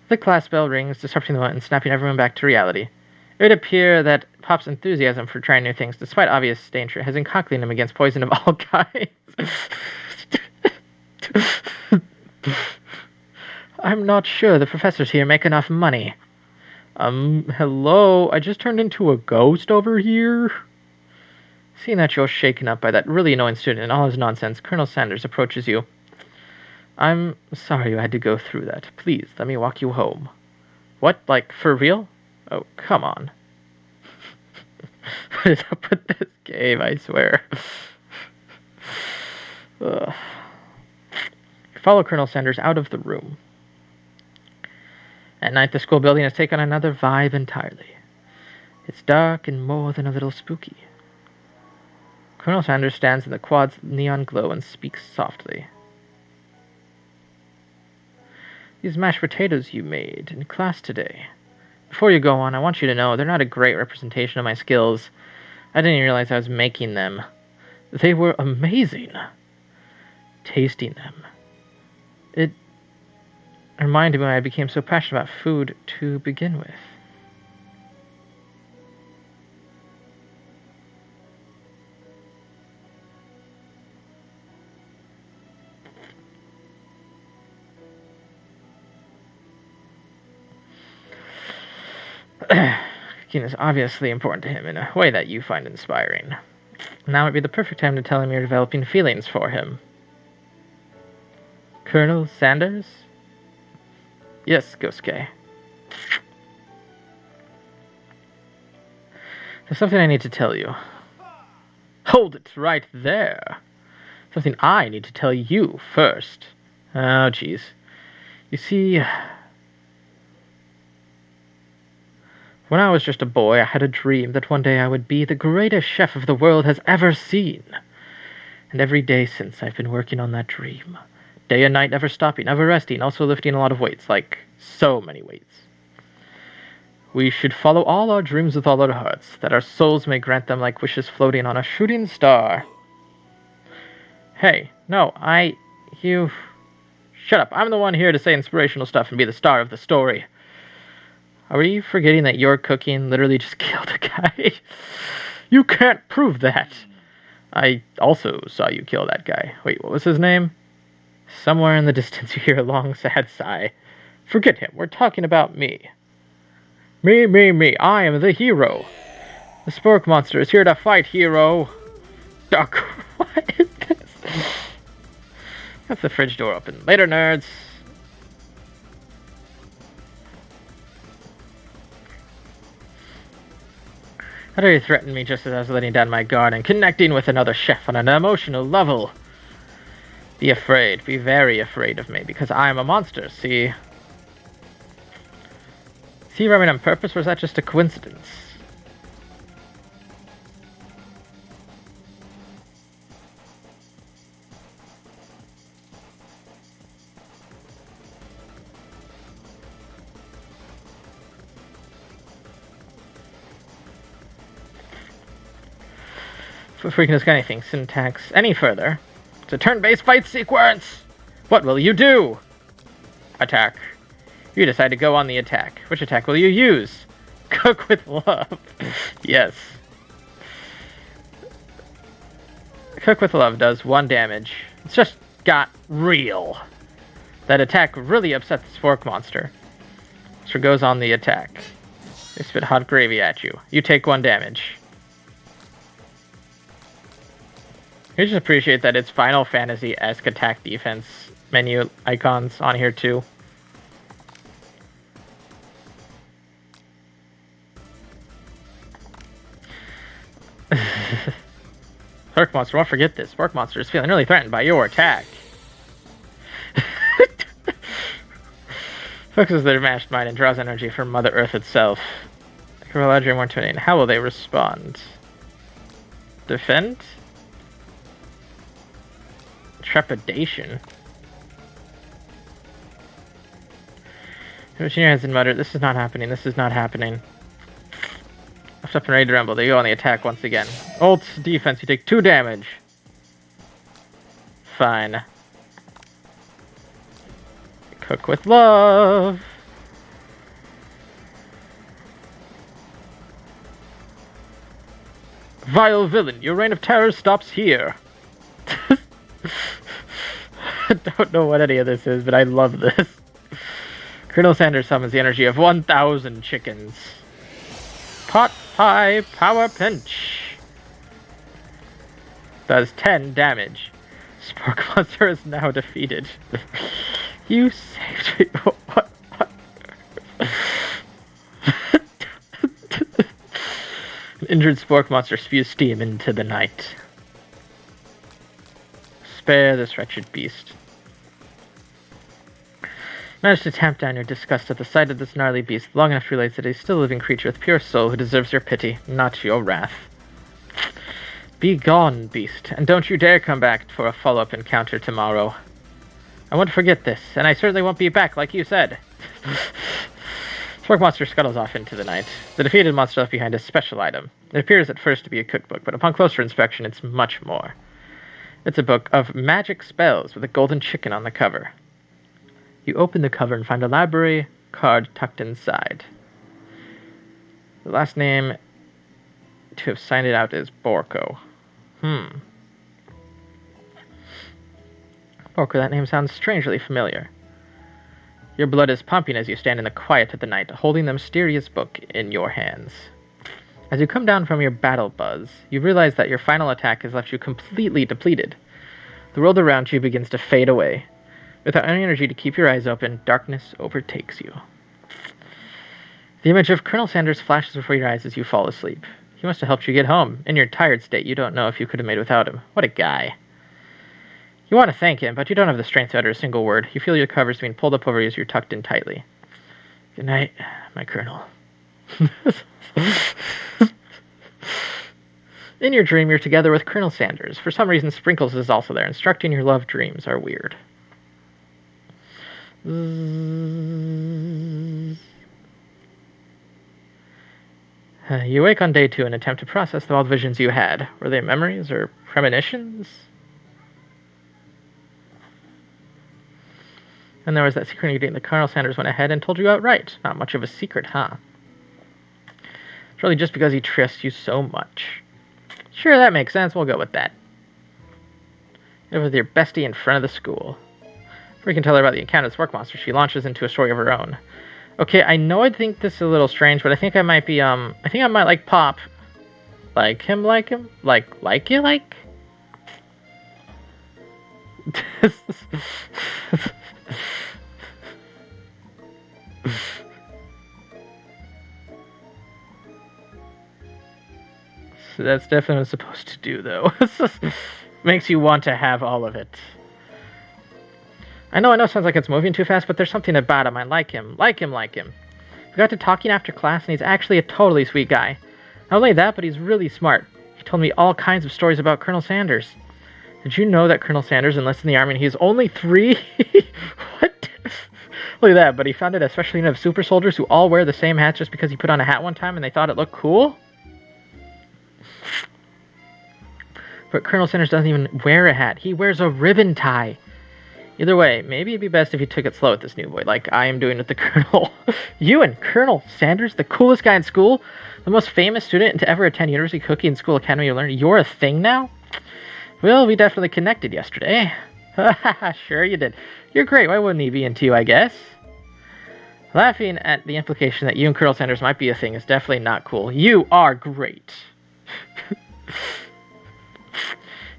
The class bell rings, disrupting the moment and snapping everyone back to reality. It would appear that Pop's enthusiasm for trying new things, despite obvious danger, has inoculated him against poison of all kinds. I'm not sure the professors here make enough money. Hello? I just turned into a ghost over here? Seeing that you're shaken up by that really annoying student and all his nonsense, Colonel Sanders approaches you. I'm sorry you had to go through that. Please, let me walk you home. What? Like, for real? Oh, come on. What is up with this game, I swear. Ugh. You follow Colonel Sanders out of the room. At night, the school building has taken another vibe entirely. It's dark and more than a little spooky. Colonel Sanders stands in the quad's neon glow and speaks softly. These mashed potatoes you made in class today. Before you go on, I want you to know they're not a great representation of my skills. I didn't realize I was making them. They were amazing. Tasting them. It reminded me why I became so passionate about food to begin with. Cooking is obviously important to him in a way that you find inspiring. Now would be the perfect time to tell him you're developing feelings for him. Colonel Sanders? Yes, Gosuke. There's something I need to tell you. Hold it right there. Something I need to tell you first. Oh, jeez. You see, when I was just a boy, I had a dream that one day I would be the greatest chef of the world has ever seen. And every day since, I've been working on that dream. Day and night, never stopping, never resting, also lifting a lot of weights, like so many weights. We should follow all our dreams with all our hearts, that our souls may grant them like wishes floating on a shooting star. Hey, no, you... Shut up, I'm the one here to say inspirational stuff and be the star of the story. Are you forgetting that your cooking literally just killed a guy? You can't prove that. I also saw you kill that guy. Wait, what was his name? Somewhere in the distance you hear a long, sad sigh. Forget him, we're talking about me. Me, I am the hero. The Spork Monster is here to fight, hero. Duck, what is this? That's the fridge door open. Later, nerds. How dare you threaten me just as I was letting down my guard and connecting with another chef on an emotional level? Be afraid. Be very afraid of me, because I am a monster, see? See you rubbing on purpose, or was that just a coincidence? Before we can discuss anything, syntax any further. It's a turn-based fight sequence! What will you do? Attack. You decide to go on the attack. Which attack will you use? Cook with love. Yes. Cook with love does 1 damage. It's just got real. That attack really upset the spork monster. So it goes on the attack. They spit hot gravy at you. You take 1 damage. I just appreciate that it's Final Fantasy-esque attack defense menu icons on here too. Spork monster, won't forget this. Spork monster is feeling really threatened by your attack. Focuses their mashed mind and draws energy from Mother Earth itself. How will they respond? Defend? Trepidation. Machine your hands and mutter, this is not happening, this is not happening. Lift up and ready to rumble. They go on the attack once again. Ult defense, you take 2 damage. Fine. Cook with love. Vile villain, your reign of terror stops here. I don't know what any of this is, but I love this. Colonel Sanders summons the energy of 1,000 chickens. Pot pie power pinch. Does 10 damage. Spork monster is now defeated. You saved me. What? An injured spork monster spews steam into the night. Spare this wretched beast. Manage to tamp down your disgust at the sight of this gnarly beast long enough to realize that he's still a living creature with pure soul who deserves your pity, not your wrath. Be gone, beast, and don't you dare come back for a follow-up encounter tomorrow. I won't forget this, and I certainly won't be back like you said. Spork monster scuttles off into the night. The defeated monster left behind a special item. It appears at first to be a cookbook, but upon closer inspection it's much more. It's a book of magic spells with a golden chicken on the cover. You open the cover and find a library card tucked inside. The last name to have signed it out is Borko. Borko, that name sounds strangely familiar. Your blood is pumping as you stand in the quiet of the night, holding the mysterious book in your hands. As you come down from your battle buzz, you realize that your final attack has left you completely depleted. The world around you begins to fade away. Without any energy to keep your eyes open, darkness overtakes you. The image of Colonel Sanders flashes before your eyes as you fall asleep. He must have helped you get home. In your tired state, you don't know if you could have made without him. What a guy. You want to thank him, but you don't have the strength to utter a single word. You feel your covers being pulled up over you as you're tucked in tightly. Good night, my colonel. In your dream, you're together with Colonel Sanders. For some reason, Sprinkles is also there, instructing your love dreams are weird. You wake on day 2 and attempt to process all the visions you had. Were they memories or premonitions? And there was that secret ingredient that Colonel Sanders went ahead and told you outright. Not much of a secret, huh? It's really just because he trusts you so much. Sure, that makes sense. We'll go with that. You're with your bestie in front of the school. Before you can tell her about the encounter with the spork monster, she launches into a story of her own. Okay, I know I think this is a little strange, but I think I might be, I think I might like Pop. Like him? Like you like? So that's definitely what it's supposed to do, though. Makes you want to have all of it. I know, it sounds like it's moving too fast, but there's something about him. I like him. Like him. We got to talking after class, and he's actually a totally sweet guy. Not only that, but he's really smart. He told me all kinds of stories about Colonel Sanders. Did you know that Colonel Sanders enlisted in the army and he's only 3? What? Look at that, but he founded a special unit of super soldiers who all wear the same hats just because he put on a hat one time and they thought it looked cool? But Colonel Sanders doesn't even wear a hat. He wears a ribbon tie. Either way, maybe it'd be best if you took it slow with this new boy, like I am doing with the Colonel. You and Colonel Sanders, the coolest guy in school, the most famous student to ever attend University Cookie and School Academy of Learning, you're a thing now? Well, we definitely connected yesterday. Sure you did. You're great, why wouldn't he be into you, I guess? Laughing at the implication that you and Colonel Sanders might be a thing is definitely not cool. You are great.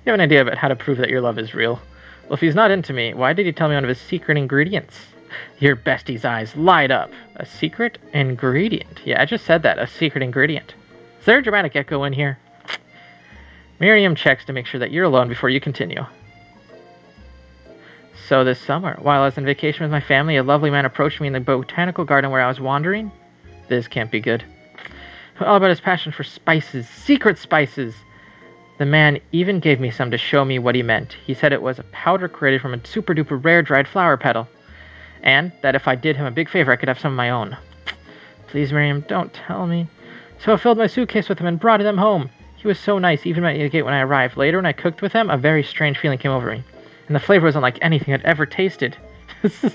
You have an idea about how to prove that your love is real. Well, if he's not into me, why did he tell me one of his secret ingredients? Your bestie's eyes light up. A secret ingredient? Yeah, I just said that. A secret ingredient. Is there a dramatic echo in here? Miriam checks to make sure that you're alone before you continue. So this summer, while I was on vacation with my family, a lovely man approached me in the botanical garden where I was wandering. This can't be good. All about his passion for spices. Secret spices! The man even gave me some to show me what he meant. He said it was a powder created from a super-duper rare dried flower petal. And that if I did him a big favor, I could have some of my own. Please, Miriam, don't tell me. So I filled my suitcase with them and brought them home. He was so nice, even at the gate when I arrived. Later, when I cooked with him, a very strange feeling came over me. And the flavor was unlike anything I'd ever tasted. I think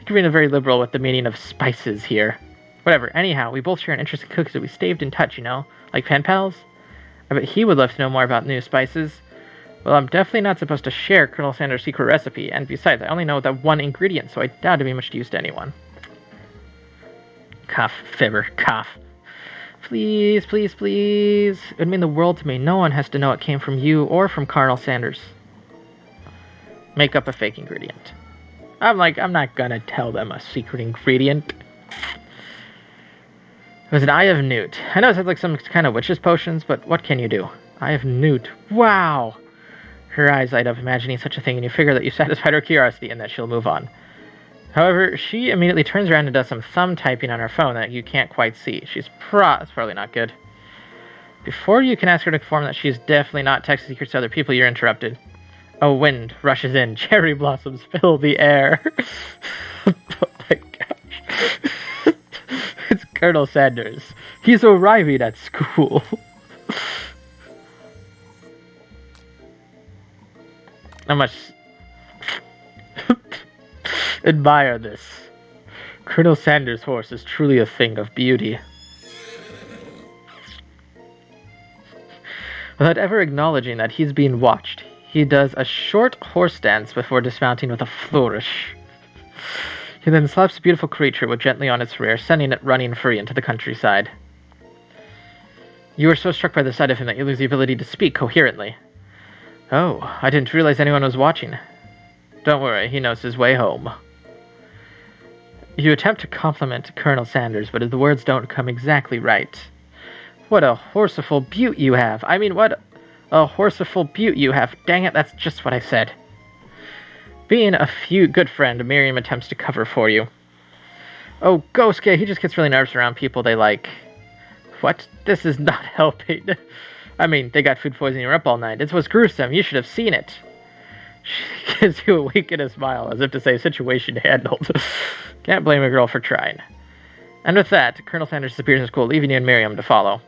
you're being very liberal with the meaning of spices here. Whatever, anyhow, we both share an interest in cookies that we stayed in touch, you know? Like pen pals? I bet he would love to know more about new spices. Well, I'm definitely not supposed to share Colonel Sanders' secret recipe, and besides, I only know that one ingredient, so I doubt it'd be much use to anyone. Cough, fibber, cough. Please, please, please. It would mean the world to me. No one has to know it came from you or from Colonel Sanders. Make up a fake ingredient. I'm not gonna tell them a secret ingredient. It was an Eye of Newt. I know it sounds like some kind of witch's potions, but what can you do? Eye of Newt. Wow! Her eyes light up imagining such a thing, and you figure that you satisfied her curiosity and that she'll move on. However, she immediately turns around and does some thumb typing on her phone that you can't quite see. It's probably not good. Before you can ask her to confirm that she's definitely not texting secrets to other people, you're interrupted. A wind rushes in. Cherry blossoms fill the air. Oh my gosh. It's Colonel Sanders. He's arriving at school. I must admire this. Colonel Sanders' horse is truly a thing of beauty. Without ever acknowledging that he's being watched, he does a short horse dance before dismounting with a flourish. He then slaps the beautiful creature gently on its rear, sending it running free into the countryside. You are so struck by the sight of him that you lose the ability to speak coherently. Oh, I didn't realize anyone was watching. Don't worry, he knows his way home. You attempt to compliment Colonel Sanders, but the words don't come exactly right. What a horseful beaut you have. I mean, what a horseful beaut you have. Dang it, that's just what I said. Being a good friend, Miriam attempts to cover for you. Oh, Gosuke, he just gets really nervous around people they like. What? This is not helping. I mean, they got food poisoning her up all night. It was gruesome. You should have seen it. She gives you a wink and a smile, as if to say, situation handled. Can't blame a girl for trying. And with that, Colonel Sanders disappears in school, leaving you and Miriam to follow.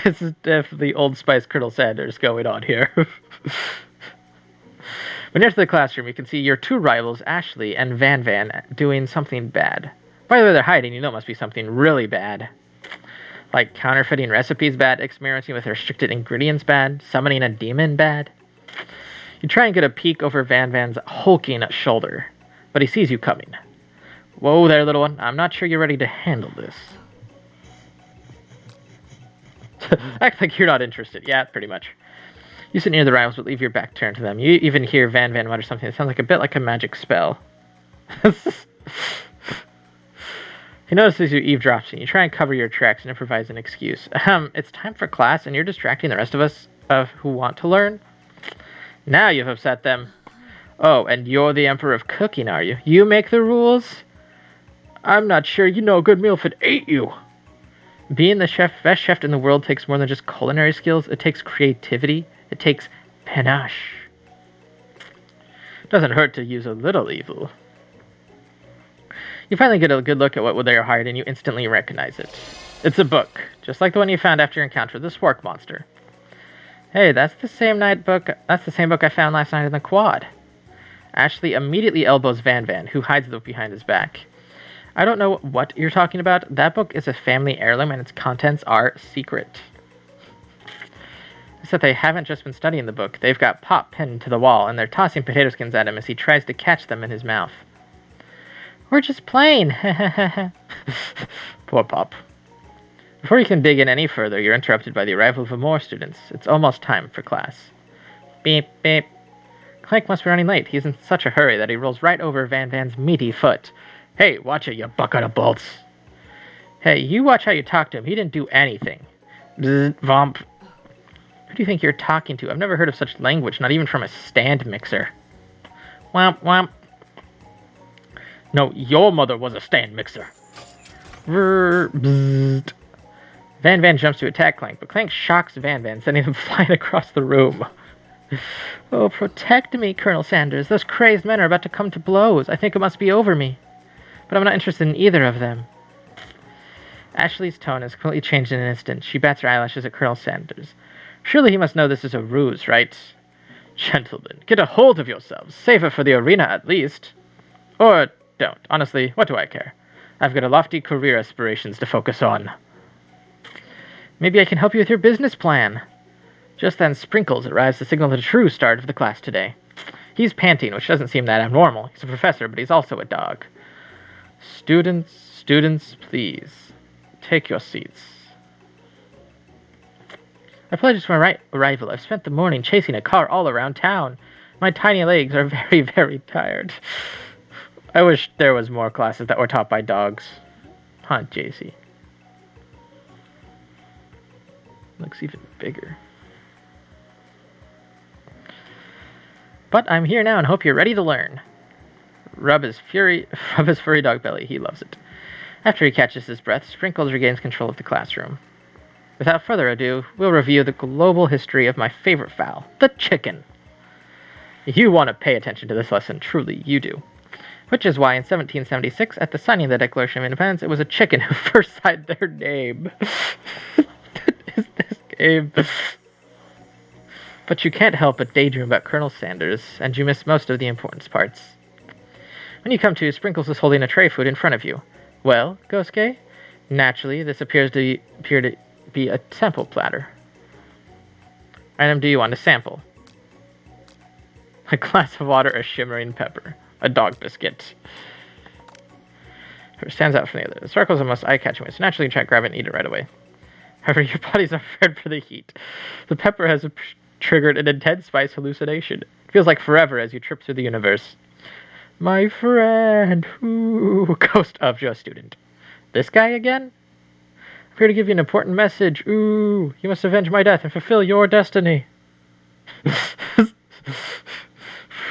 This is definitely Old Spice Colonel Sanders going on here. When you enter the classroom, you can see your two rivals, Ashley and Van Van, doing something bad. By the way, they're hiding. You know it must be something really bad. Like counterfeiting recipes bad, experimenting with restricted ingredients bad, summoning a demon bad. You try and get a peek over Van Van's hulking shoulder, but he sees you coming. Whoa there, little one. I'm not sure you're ready to handle this. Act like you're not interested. Yeah, pretty much. You sit near the rivals, but leave your back turned to them. You even hear Van mutter something that sounds like a bit like a magic spell. He notices you eavesdrops, and you try and cover your tracks and improvise an excuse. It's time for class, and you're distracting the rest of us who want to learn. Now you've upset them. Oh, and you're the Emperor of Cooking, are you? You make the rules? I'm not sure you know a good meal if it ate you. Being the best chef in the world takes more than just culinary skills. It takes creativity. It takes panache. Doesn't hurt to use a little evil. You finally get a good look at what they are hiding, and you instantly recognize it. It's a book, just like the one you found after your encounter with the Spork monster. Hey, that's the same book I found last night in the quad. Ashley immediately elbows Van, who hides the book behind his back. I don't know what you're talking about. That book is a family heirloom, and its contents are secret. Except they haven't just been studying the book. They've got Pop pinned to the wall, and they're tossing potato skins at him as he tries to catch them in his mouth. We're just playing. Poor Pop. Before you can dig in any further, you're interrupted by the arrival of more students. It's almost time for class. Beep, beep. Clank must be running late. He's in such a hurry that he rolls right over Van's meaty foot. Hey, watch it, you bucket of bolts. Hey, you watch how you talk to him. He didn't do anything. Bzz, vomp. Who do you think you're talking to? I've never heard of such language, not even from a stand mixer. Womp, womp. No, your mother was a stand mixer. Bzzzt. Van jumps to attack Clank, but Clank shocks Van, sending him flying across the room. Oh, protect me, Colonel Sanders. Those crazed men are about to come to blows. I think it must be over me. But I'm not interested in either of them. Ashley's tone has completely changed in an instant. She bats her eyelashes at Colonel Sanders. Surely he must know this is a ruse, right? Gentlemen, get a hold of yourselves. Save it for the arena, at least. Or don't. Honestly, what do I care? I've got a lofty career aspirations to focus on. Maybe I can help you with your business plan. Just then, Sprinkles arrives to signal the true start of the class today. He's panting, which doesn't seem that abnormal. He's a professor, but he's also a dog. Students, please. Take your seats. I pledged to my arrival. I've spent the morning chasing a car all around town. My tiny legs are very, very tired. I wish there was more classes that were taught by dogs. Huh, JC. Looks even bigger. But I'm here now and hope you're ready to learn. Rub his furry dog belly. He loves it. After he catches his breath, Sprinkles regains control of the classroom. Without further ado, we'll review the global history of my favorite fowl, the chicken. You want to pay attention to this lesson, truly you do. Which is why in 1776, at the signing of the Declaration of Independence, it was a chicken who first signed their name. Is this game? But you can't help but daydream about Colonel Sanders, and you miss most of the important parts. When you come to, Sprinkles is holding a tray of food in front of you. Well, Gosuke? Naturally, this appears to be a sample platter. Item do you want to sample? A glass of water, a shimmering pepper, a dog biscuit. It stands out from the other. The sparkle is the most eye-catching way, so naturally you try to grab it and eat it right away. However, your body's not prepared for the heat. The pepper has triggered an intense spice hallucination. It feels like forever as you trip through the universe. My friend, ooh, ghost of your student. This guy again? I'm here to give you an important message. Ooh, you must avenge my death and fulfill your destiny.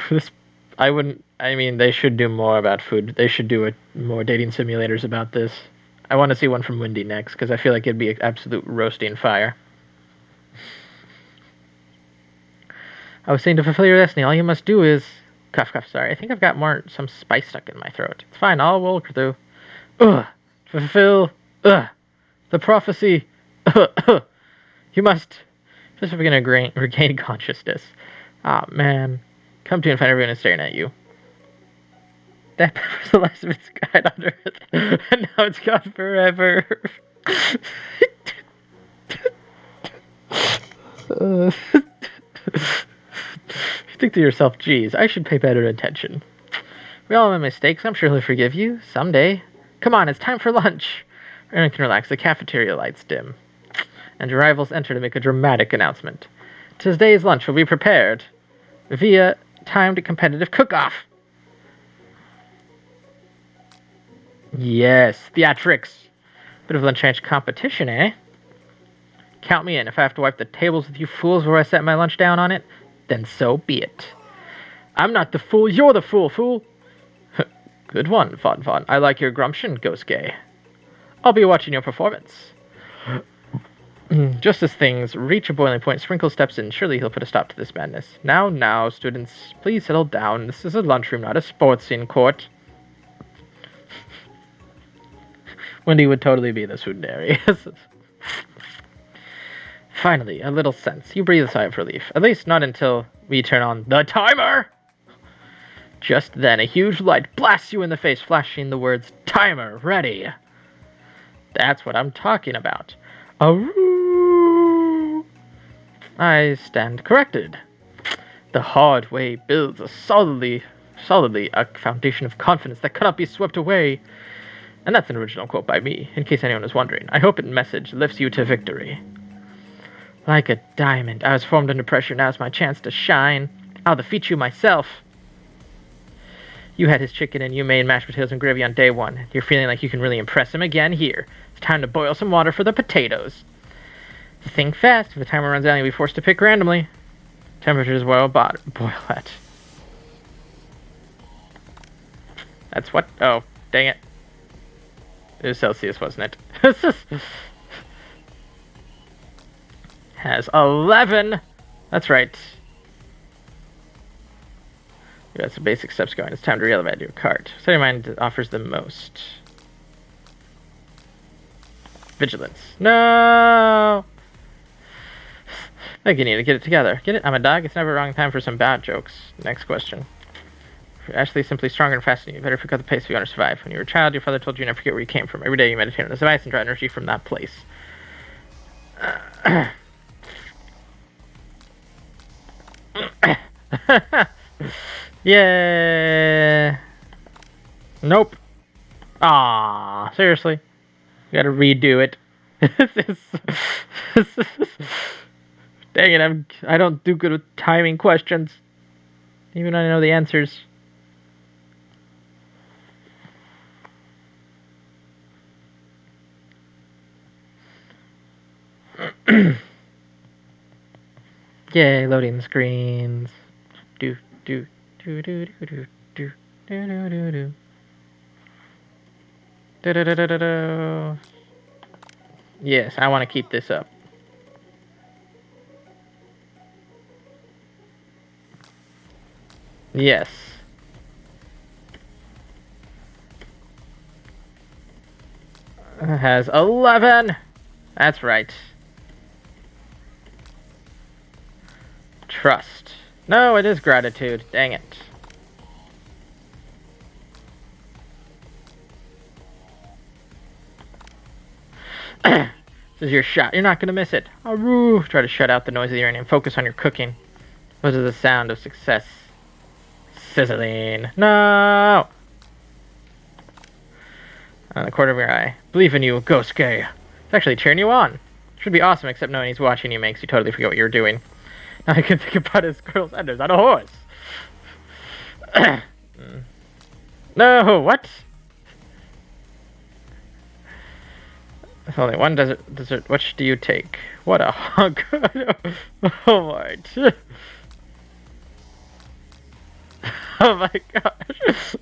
They should do more about food. They should do more dating simulators about this. I want to see one from Wendy next, because I feel like it'd be an absolute roasting fire. I was saying to fulfill your destiny, all you must do is... Cough, sorry. I think I've got some spice stuck in my throat. It's fine, I'll walk through. Fulfill, the prophecy. You must... Just if we're going to regain consciousness. Ah, man. Come to and find everyone is staring at you. That was the last of its kind on Earth, and now it's gone forever. You think to yourself, geez, I should pay better attention. We all make mistakes. I'm sure he'll forgive you someday. Come on, it's time for lunch. Everyone can relax. The cafeteria lights dim. and your rivals enter to make a dramatic announcement. Today's lunch will be prepared via timed competitive cook-off. Yes, theatrics. Bit of lunch competition, eh? Count me in. If I have to wipe the tables with you fools where I set my lunch down on it, then so be it. I'm not the fool, you're the fool! Good one, Von. I like your grumption, Ghost Gay. I'll be watching your performance. Just as things reach a boiling point, Sprinkle steps in. Surely he'll put a stop to this madness. Now, students, please settle down. This is a lunchroom, not a sports scene court. Wendy would totally be the Sundari. Finally, a little sense. You breathe a sigh of relief. At least not until we turn on the timer! Just then, a huge light blasts you in the face, flashing the words, Timer, ready! That's what I'm talking about. Aroo! I stand corrected. The hard way builds a solidly a foundation of confidence that cannot be swept away. And that's an original quote by me, in case anyone is wondering. I hope its message lifts you to victory. Like a diamond, I was formed under pressure. Now's my chance to shine. I'll defeat you myself. You had his chicken and you made mashed potatoes and gravy on day one. You're feeling like you can really impress him again here. It's time to boil some water for the potatoes. Think fast. If the timer runs out, you'll be forced to pick randomly. Temperature is boil at. That's what? Oh, dang it. It was Celsius, wasn't it? Has 11. That's right. You got some basic steps going. It's time to re-elevate your cart. Study mind offers the most. Vigilance. No! I think you need to get it together. Get it? I'm a dog. It's never a wrong time for some bad jokes. Next question. You're actually simply stronger and faster. You better pick up the pace if you want to survive. When you were a child, your father told you never forget where you came from. Every day you meditate on this device and draw energy from that place. Yeah. Nope. Ah, seriously. You gotta redo it. Dang it, I don't do good with timing questions. Even when I know the answers. Yay, loading screens. Do. Yes, I want to keep this up. Yes. It has 11. That's right. Trust. No, it is gratitude. Dang it. This is your shot. You're not going to miss it. Aroo. Try to shut out the noise of the uranium. Focus on your cooking. What is the sound of success? Sizzling. No! On the corner of your eye. Believe in you, Ghost Gay. It's actually cheering you on. Should be awesome, except knowing he's watching you makes you totally forget what you're doing. Now I can think about his girl's enders on a horse. No, what? There's only one dessert. Which do you take? What a hunk. Oh my. Oh my gosh.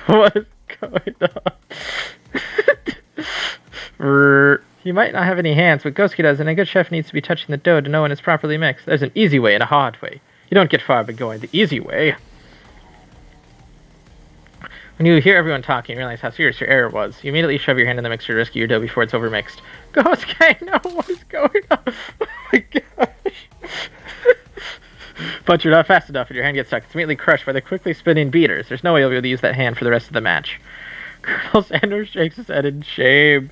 What is going on? He might not have any hands, but Ghoski does, and a good chef needs to be touching the dough to know when it's properly mixed. There's an easy way and a hard way. You don't get far by going the easy way. When you hear everyone talking and realize how serious your error was, you immediately shove your hand in the mixture to rescue your dough before it's overmixed. Ghoski, no, what is going on? Oh my gosh. But you're not fast enough and your hand gets stuck. It's immediately crushed by the quickly spinning beaters. There's no way you'll be able to use that hand for the rest of the match. Colonel Sanders shakes his head in shame.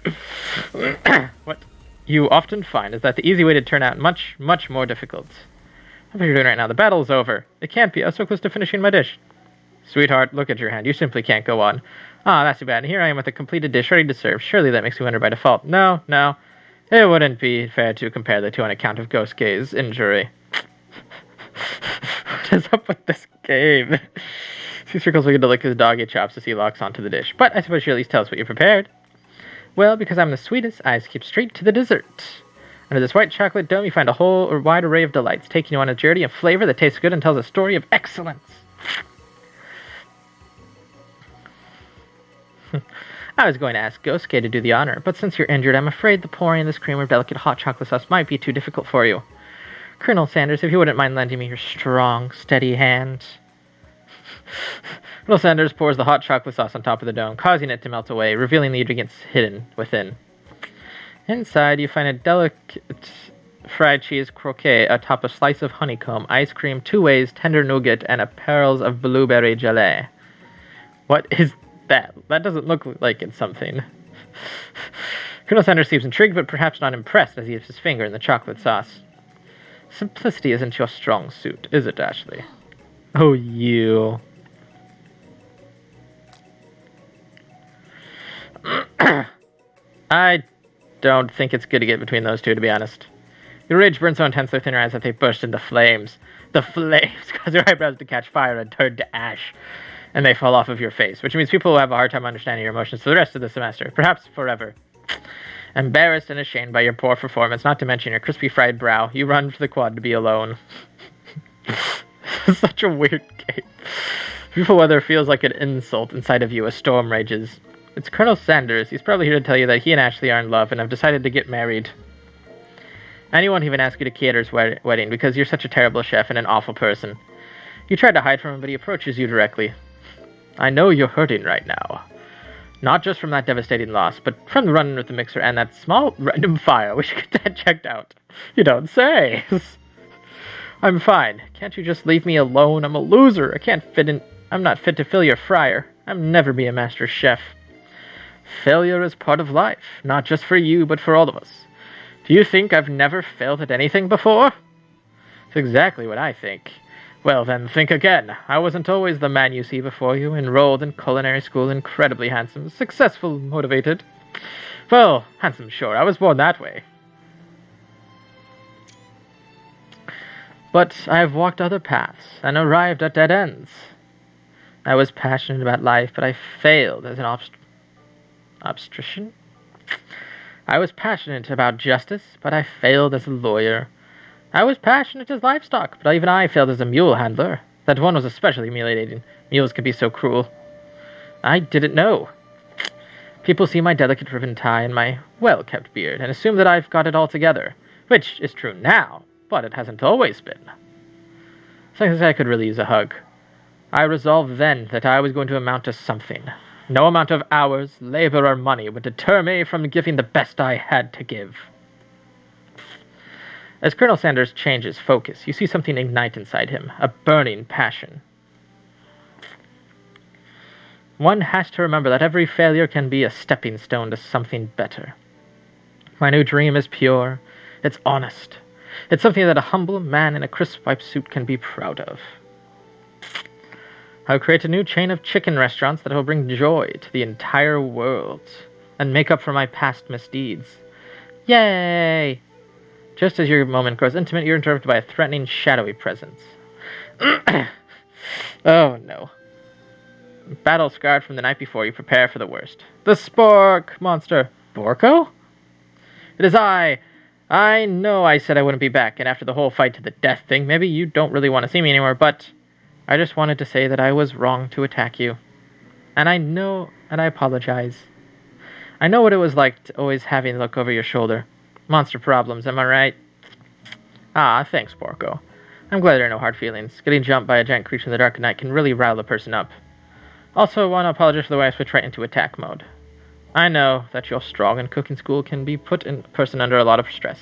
What you often find is that the easy way to turn out much, more difficult. That's what you're doing right now. The battle's over. It can't be. I was so close to finishing my dish. Sweetheart, look at your hand. You simply can't go on. Ah, that's too bad. Here I am with a completed dish ready to serve. Surely that makes you enter by default. No, no. It wouldn't be fair to compare the two on account of Gosuke's injury. What is up with this game? He circles looking to lick his doggy chops as he locks onto the dish. But I suppose you at least tell us what you prepared. Well, because I'm the sweetest, I skip straight to the dessert. Under this white chocolate dome, you find a whole or wide array of delights, taking you on a journey of flavor that tastes good and tells a story of excellence. I was going to ask Gosuke to do the honor, but since you're injured, I'm afraid the pouring of this cream or delicate hot chocolate sauce might be too difficult for you. Colonel Sanders, if you wouldn't mind lending me your strong, steady hand. Colonel Sanders pours the hot chocolate sauce on top of the dome, causing it to melt away, revealing the ingredients hidden within. Inside, you find a delicate fried cheese croquette atop a slice of honeycomb, ice cream, 2 ways, tender nougat, and a pearls of blueberry gelée. What is that? That doesn't look like it's something. Colonel Sanders seems intrigued, but perhaps not impressed as he dips his finger in the chocolate sauce. Simplicity isn't your strong suit, is it, Ashley? Oh, you. I don't think it's good to get between those two, to be honest. Your rage burns so intensely within your eyes that they burst into flames. The flames cause your eyebrows to catch fire and turn to ash, and they fall off of your face, which means people will have a hard time understanding your emotions for the rest of the semester, perhaps forever. Embarrassed and ashamed by your poor performance, not to mention your crispy fried brow, you run for the quad to be alone. Such a weird game. Beautiful weather feels like an insult inside of you as storm rages. It's Colonel Sanders. He's probably here to tell you that he and Ashley are in love and have decided to get married. And he won't even ask you to cater his wedding because you're such a terrible chef and an awful person. You tried to hide from him, but he approaches you directly. I know you're hurting right now. Not just from that devastating loss, but from the run-in with the mixer and that small random fire. We should get that checked out. You don't say. I'm fine. Can't you just leave me alone? I'm a loser. I can't fit in. I'm not fit to fill your fryer. I'll never be a master chef. Failure is part of life, not just for you, but for all of us. Do you think I've never failed at anything before? That's exactly what I think. Well, then, think again. I wasn't always the man you see before you, enrolled in culinary school, incredibly handsome, successful, motivated. Well, handsome, sure, I was born that way. But I have walked other paths, and arrived at dead ends. I was passionate about life, but I failed as an obstetrician. I was passionate about justice, but I failed as a lawyer. I was passionate as livestock, but even I failed as a mule handler. That one was especially humiliating. Mules can be so cruel. I didn't know. People see my delicate ribbon tie and my well-kept beard and assume that I've got it all together, which is true now, but it hasn't always been. Sometimes I could really use a hug. I resolved then that I was going to amount to something. No amount of hours, labor, or money would deter me from giving the best I had to give. As Colonel Sanders changes focus, you see something ignite inside him, a burning passion. One has to remember that every failure can be a stepping stone to something better. My new dream is pure, it's honest. It's something that a humble man in a crisp white suit can be proud of. I'll create a new chain of chicken restaurants that will bring joy to the entire world and make up for my past misdeeds. Yay! Just as your moment grows intimate, you're interrupted by a threatening, shadowy presence. Oh, no. Battle scarred from the night before, you prepare for the worst. The Spork monster. Borko? It is I. I know I said I wouldn't be back, and after the whole fight to the death thing, maybe you don't really want to see me anymore, but I just wanted to say that I was wrong to attack you. And I know, and I apologize. I know what it was like to always having to look over your shoulder. Monster problems, am I right? Ah, thanks, Borko. I'm glad there are no hard feelings. Getting jumped by a giant creature in the dark at night can really rile a person up. Also, I want to apologize for the way I switched right into attack mode. I know that you're strong and cooking school can be put a person under a lot of stress.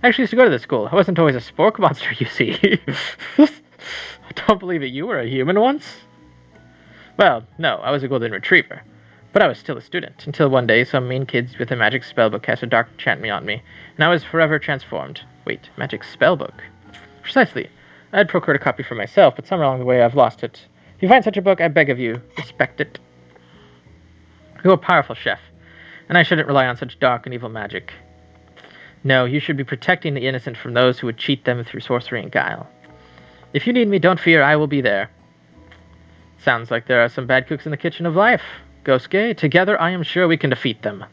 I actually used to go to this school. I wasn't always a spork monster, you see. I don't believe it. You were a human once? Well, no, I was a golden retriever. But I was still a student, until one day some mean kids with a magic spellbook cast a dark enchantment on me, and I was forever transformed. Wait, magic spellbook? Precisely. I had procured a copy for myself, but somewhere along the way I've lost it. If you find such a book, I beg of you, respect it. You're a powerful chef, and I shouldn't rely on such dark and evil magic. No, you should be protecting the innocent from those who would cheat them through sorcery and guile. If you need me, don't fear, I will be there. Sounds like there are some bad cooks in the kitchen of life. Gosuke, together I am sure we can defeat them.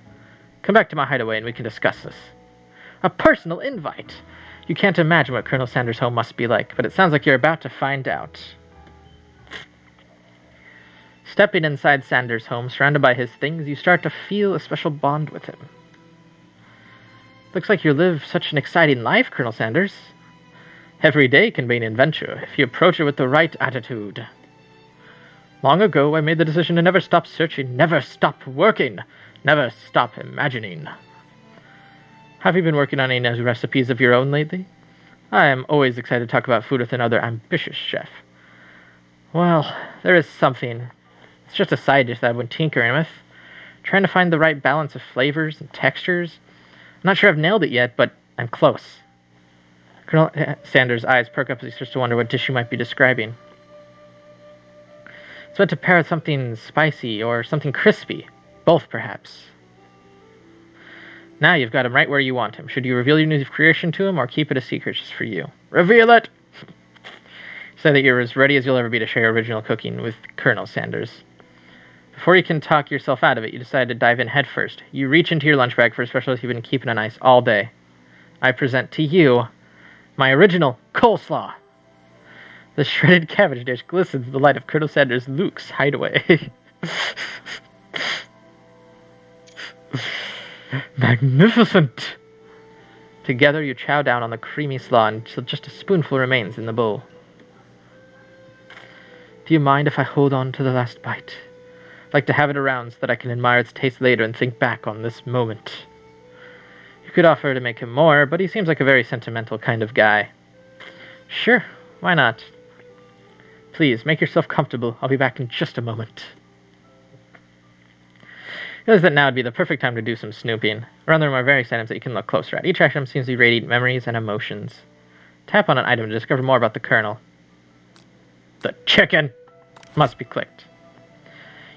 Come back to my hideaway and we can discuss this. A personal invite! You can't imagine what Colonel Sanders' home must be like, but it sounds like you're about to find out. Stepping inside Sanders' home, surrounded by his things, you start to feel a special bond with him. Looks like you live such an exciting life, Colonel Sanders. Every day can be an adventure if you approach it with the right attitude. Long ago, I made the decision to never stop searching, never stop working, never stop imagining. Have you been working on any recipes of your own lately? I am always excited to talk about food with another ambitious chef. Well, there is something. It's just a side dish that I've been tinkering with, trying to find the right balance of flavors and textures. I'm not sure I've nailed it yet, but I'm close. Colonel Sanders' eyes perk up as he starts to wonder what dish you might be describing. It's meant to pair with something spicy or something crispy. Both, perhaps. Now you've got him right where you want him. Should you reveal your new creation to him or keep it a secret just for you? Reveal it! Say that you're as ready as you'll ever be to share your original cooking with Colonel Sanders. Before you can talk yourself out of it, you decide to dive in head first. You reach into your lunch bag for a specialty you've been keeping on ice all day. I present to you my original coleslaw. The shredded cabbage dish glistens in the light of Colonel Sanders' Luke's hideaway. Magnificent! Together you chow down on the creamy slaw until just a spoonful remains in the bowl. Do you mind if I hold on to the last bite? I'd like to have it around so that I can admire its taste later and think back on this moment. You could offer to make him more, but he seems like a very sentimental kind of guy. Sure, why not? Please, make yourself comfortable. I'll be back in just a moment. Realize that now would be the perfect time to do some snooping. Around the room are various items that you can look closer at. Each item seems to radiate memories and emotions. Tap on an item to discover more about the Colonel. The chicken! Must be clicked.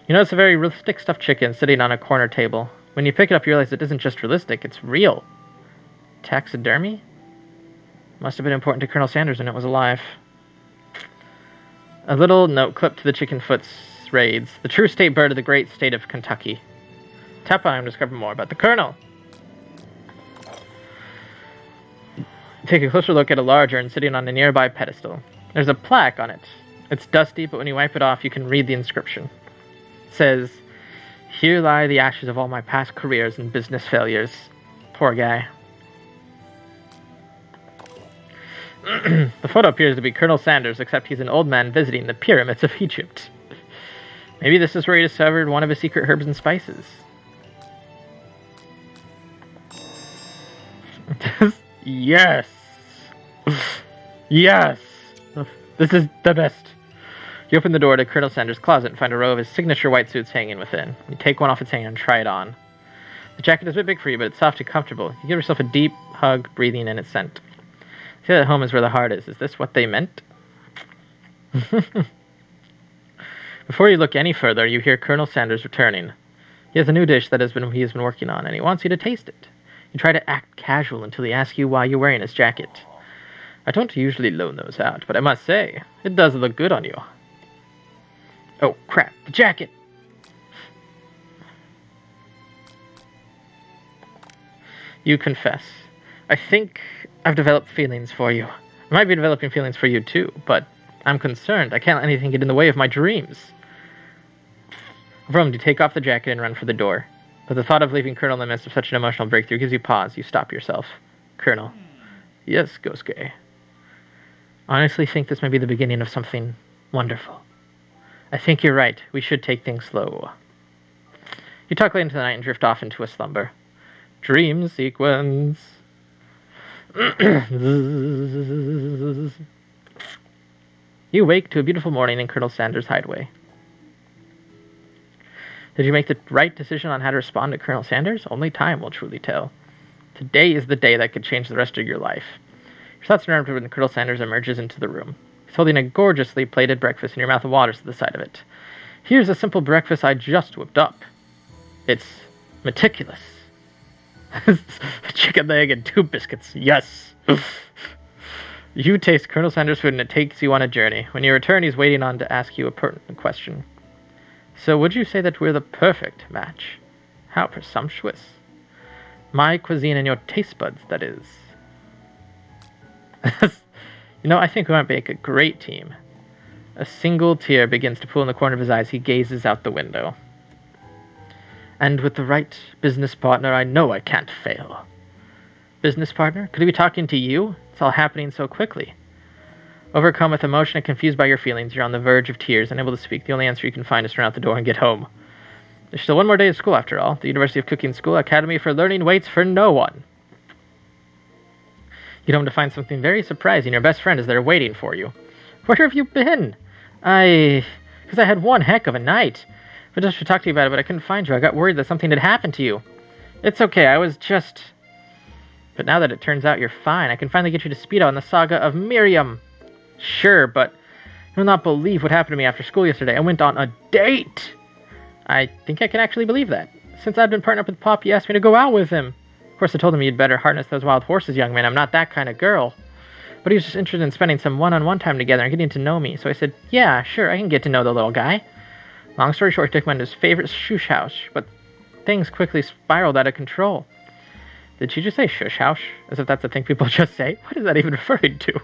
You notice a very realistic stuffed chicken sitting on a corner table. When you pick it up, you realize it isn't just realistic, it's real. Taxidermy? Must have been important to Colonel Sanders when it was alive. A little note clipped to the chicken foot reads, the true state bird of the great state of Kentucky. Tap on him to discover more about the Colonel. Take a closer look at a large urn sitting on a nearby pedestal. There's a plaque on it. It's dusty, but when you wipe it off, you can read the inscription. It says, here lie the ashes of all my past careers and business failures. Poor guy. The photo appears to be Colonel Sanders, except he's an old man visiting the pyramids of Egypt. Maybe this is where he discovered one of his secret herbs and spices. Yes! Yes! This is the best. You open the door to Colonel Sanders' closet and find a row of his signature white suits hanging within. You take one off its hanger and try it on. The jacket is a bit big for you, but it's soft and comfortable. You give yourself a deep hug, breathing in its scent. See that home is where the heart is. Is this what they meant? Before you look any further, you hear Colonel Sanders returning. He has a new dish that he has been working on, and he wants you to taste it. You try to act casual until he asks you why you're wearing his jacket. I don't usually loan those out, but I must say, it does look good on you. Oh, crap, the jacket! You confess. I think I've developed feelings for you. I might be developing feelings for you too, but I'm concerned. I can't let anything get in the way of my dreams. Vroom, you take off the jacket and run for the door. But the thought of leaving Colonel in the midst of such an emotional breakthrough gives you pause. You stop yourself. Colonel. Yes, Gosuke. I honestly think this may be the beginning of something wonderful. I think you're right. We should take things slow. You talk late into the night and drift off into a slumber. Dream sequence. You wake to a beautiful morning in Colonel Sanders' hideaway. Did you make the right decision on how to respond to Colonel Sanders? Only time will truly tell. Today is the day that could change the rest of your life. Your thoughts are when Colonel Sanders emerges into the room. He's holding a gorgeously plated breakfast, and your mouth waters at the sight of it. Here's a simple breakfast I just whipped up. It's meticulous. A chicken egg and 2 biscuits. Yes. You taste Colonel Sanders' food, and it takes you on a journey. When you return, he's waiting on to ask you a pertinent question. So would you say that we're the perfect match? How presumptuous. My cuisine and your taste buds, that is. I think we might make a great team. A single tear begins to pool in the corner of his eyes. He gazes out the window. And with the right business partner, I know I can't fail. Business partner? Could he be talking to you? It's all happening so quickly. Overcome with emotion and confused by your feelings, you're on the verge of tears, unable to speak. The only answer you can find is to run out the door and get home. There's still one more day of school, after all. The University of Cooking School Academy for Learning waits for no one. You get home to find something very surprising. Your best friend is there waiting for you. Where have you been? Because I had one heck of a night. I just should talk to you about it, but I couldn't find you. I got worried that something had happened to you. It's okay, I was just... But now that it turns out you're fine, I can finally get you to speed on the saga of Miriam. Sure, but you will not believe what happened to me after school yesterday. I went on a date. I think I can actually believe that. Since I've been partnered up with Pop, he asked me to go out with him. Of course, I told him you'd better harness those wild horses, young man. I'm not that kind of girl. But he was just interested in spending some one-on-one time together and getting to know me. So I said, yeah, sure, I can get to know the little guy. Long story short, he took me to his favorite shush house, but things quickly spiraled out of control. Did she just say shush house? As if that's a thing people just say? What is that even referring to?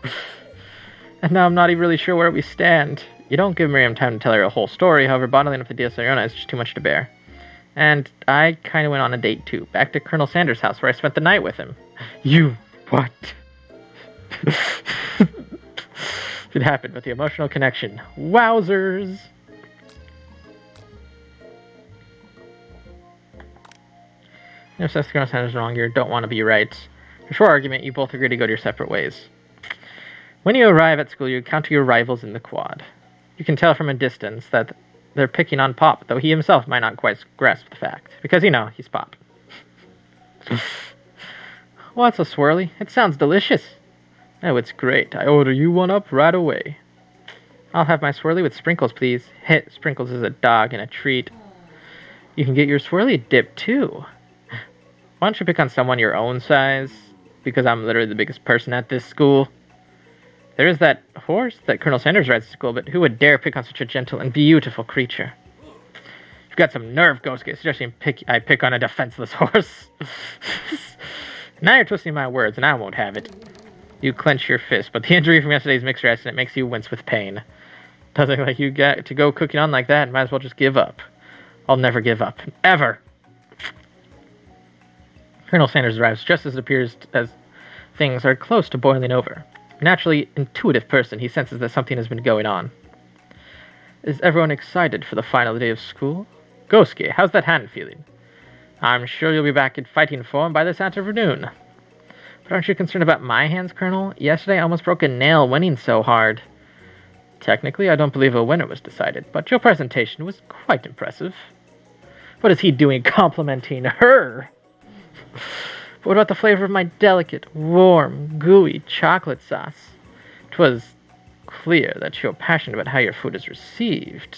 And now I'm not even really sure where we stand. You don't give Miriam time to tell her a whole story, however, bottling up the deal is just too much to bear. And I kind of went on a date, too. Back to Colonel Sanders' house, where I spent the night with him. You... what? It happened with the emotional connection. Wowzers! If Seth Colonel Sanders is wrong, you don't want to be right. For short argument, you both agree to go to your separate ways. When you arrive at school, you encounter your rivals in the quad. You can tell from a distance that they're picking on Pop, though he himself might not quite grasp the fact. Because, he's Pop. What's a swirly? It sounds delicious. Oh, it's great. I order you one up right away. I'll have my swirly with sprinkles, please. Hit sprinkles is a dog and a treat. You can get your swirly dip, too. Why don't you pick on someone your own size? Because I'm literally the biggest person at this school. There is that horse that Colonel Sanders rides to school, but who would dare pick on such a gentle and beautiful creature? You've got some nerve, Ghost, suggesting I pick on a defenseless horse. Now you're twisting my words, and I won't have it. You clench your fist, but the injury from yesterday's mixer accident makes you wince with pain. Doesn't like you get to go cooking on like that, might as well just give up. I'll never give up. Ever! Colonel Sanders arrives just as it appears as things are close to boiling over. A naturally intuitive person, he senses that something has been going on. Is everyone excited for the final day of school? Gosuke, how's that hand feeling? I'm sure you'll be back in fighting form by this afternoon. But aren't you concerned about my hands, Colonel? Yesterday I almost broke a nail winning so hard. Technically, I don't believe a winner was decided, but your presentation was quite impressive. What is he doing complimenting her? But what about the flavor of my delicate, warm, gooey chocolate sauce? 'Twas clear that you're passionate about how your food is received.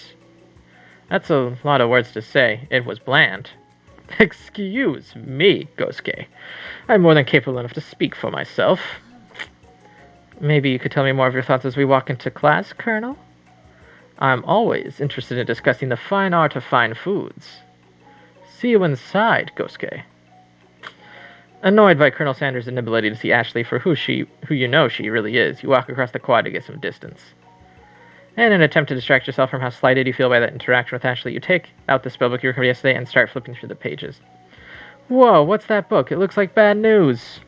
That's a lot of words to say. It was bland. Excuse me, Gosuke. I'm more than capable enough to speak for myself. Maybe you could tell me more of your thoughts as we walk into class, Colonel? I'm always interested in discussing the fine art of fine foods. See you inside, Gosuke. Annoyed by Colonel Sanders' inability to see Ashley for who you know she really is, you walk across the quad to get some distance. In an attempt to distract yourself from how slighted you feel by that interaction with Ashley, you take out the spellbook you recovered yesterday and start flipping through the pages. Whoa, what's that book? It looks like bad news.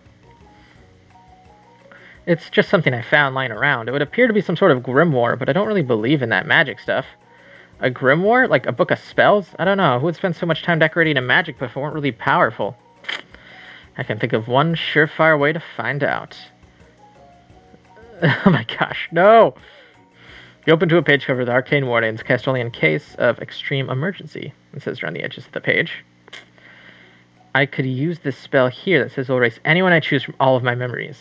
It's just something I found lying around. It would appear to be some sort of grimoire, but I don't really believe in that magic stuff. A grimoire? Like a book of spells? I don't know. Who would spend so much time decorating a magic book if it weren't really powerful? I can think of one surefire way to find out. Oh my gosh, no! You open to a page covered with arcane warnings, cast only in case of extreme emergency. It says around the edges of the page. I could use this spell here that says it'll erase anyone I choose from all of my memories.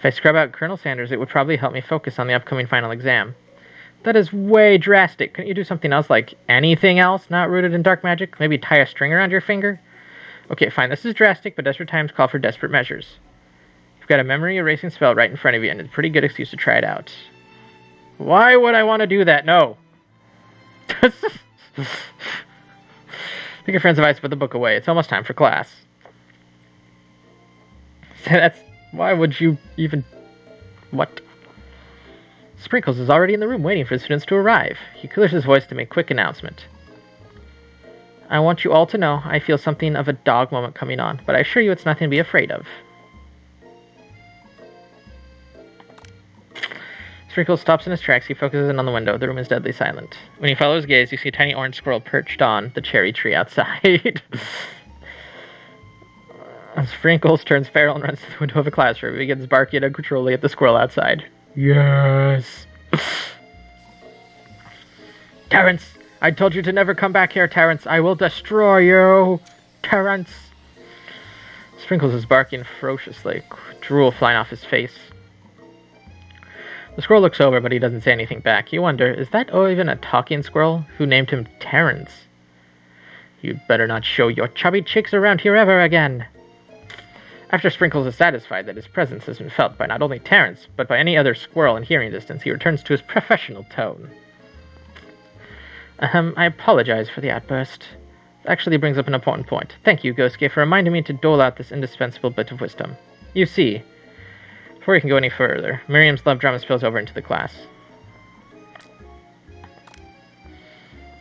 If I scrub out Colonel Sanders, it would probably help me focus on the upcoming final exam. That is way drastic. Couldn't you do something else, like anything else not rooted in dark magic? Maybe tie a string around your finger? Okay, fine, this is drastic, but desperate times call for desperate measures. You've got a memory erasing spell right in front of you, and it's a pretty good excuse to try it out. Why would I want to do that? No. Take your friend's advice, put the book away. It's almost time for class. Why would you even... What? Sprinkles is already in the room waiting for the students to arrive. He clears his voice to make a quick announcement. I want you all to know I feel something of a dog moment coming on, but I assure you it's nothing to be afraid of. Sprinkles stops in his tracks. He focuses in on the window. The room is deadly silent. When you follow his gaze, you see a tiny orange squirrel perched on the cherry tree outside. Sprinkles turns feral and runs to the window of a classroom. He begins barking uncontrollably at the squirrel outside. Yes! Terrence! I told you to never come back here, Terrence. I will destroy you! Terrence! Sprinkles is barking ferociously, drool flying off his face. The squirrel looks over, but he doesn't say anything back. You wonder, is that even a talking squirrel? Who named him Terrence? You'd better not show your chubby cheeks around here ever again. After Sprinkles is satisfied that his presence has been felt by not only Terrence, but by any other squirrel in hearing distance, he returns to his professional tone. I apologize for the outburst. It actually brings up an important point. Thank you, Ghosuke, for reminding me to dole out this indispensable bit of wisdom. You see, before we can go any further, Miriam's love drama spills over into the class.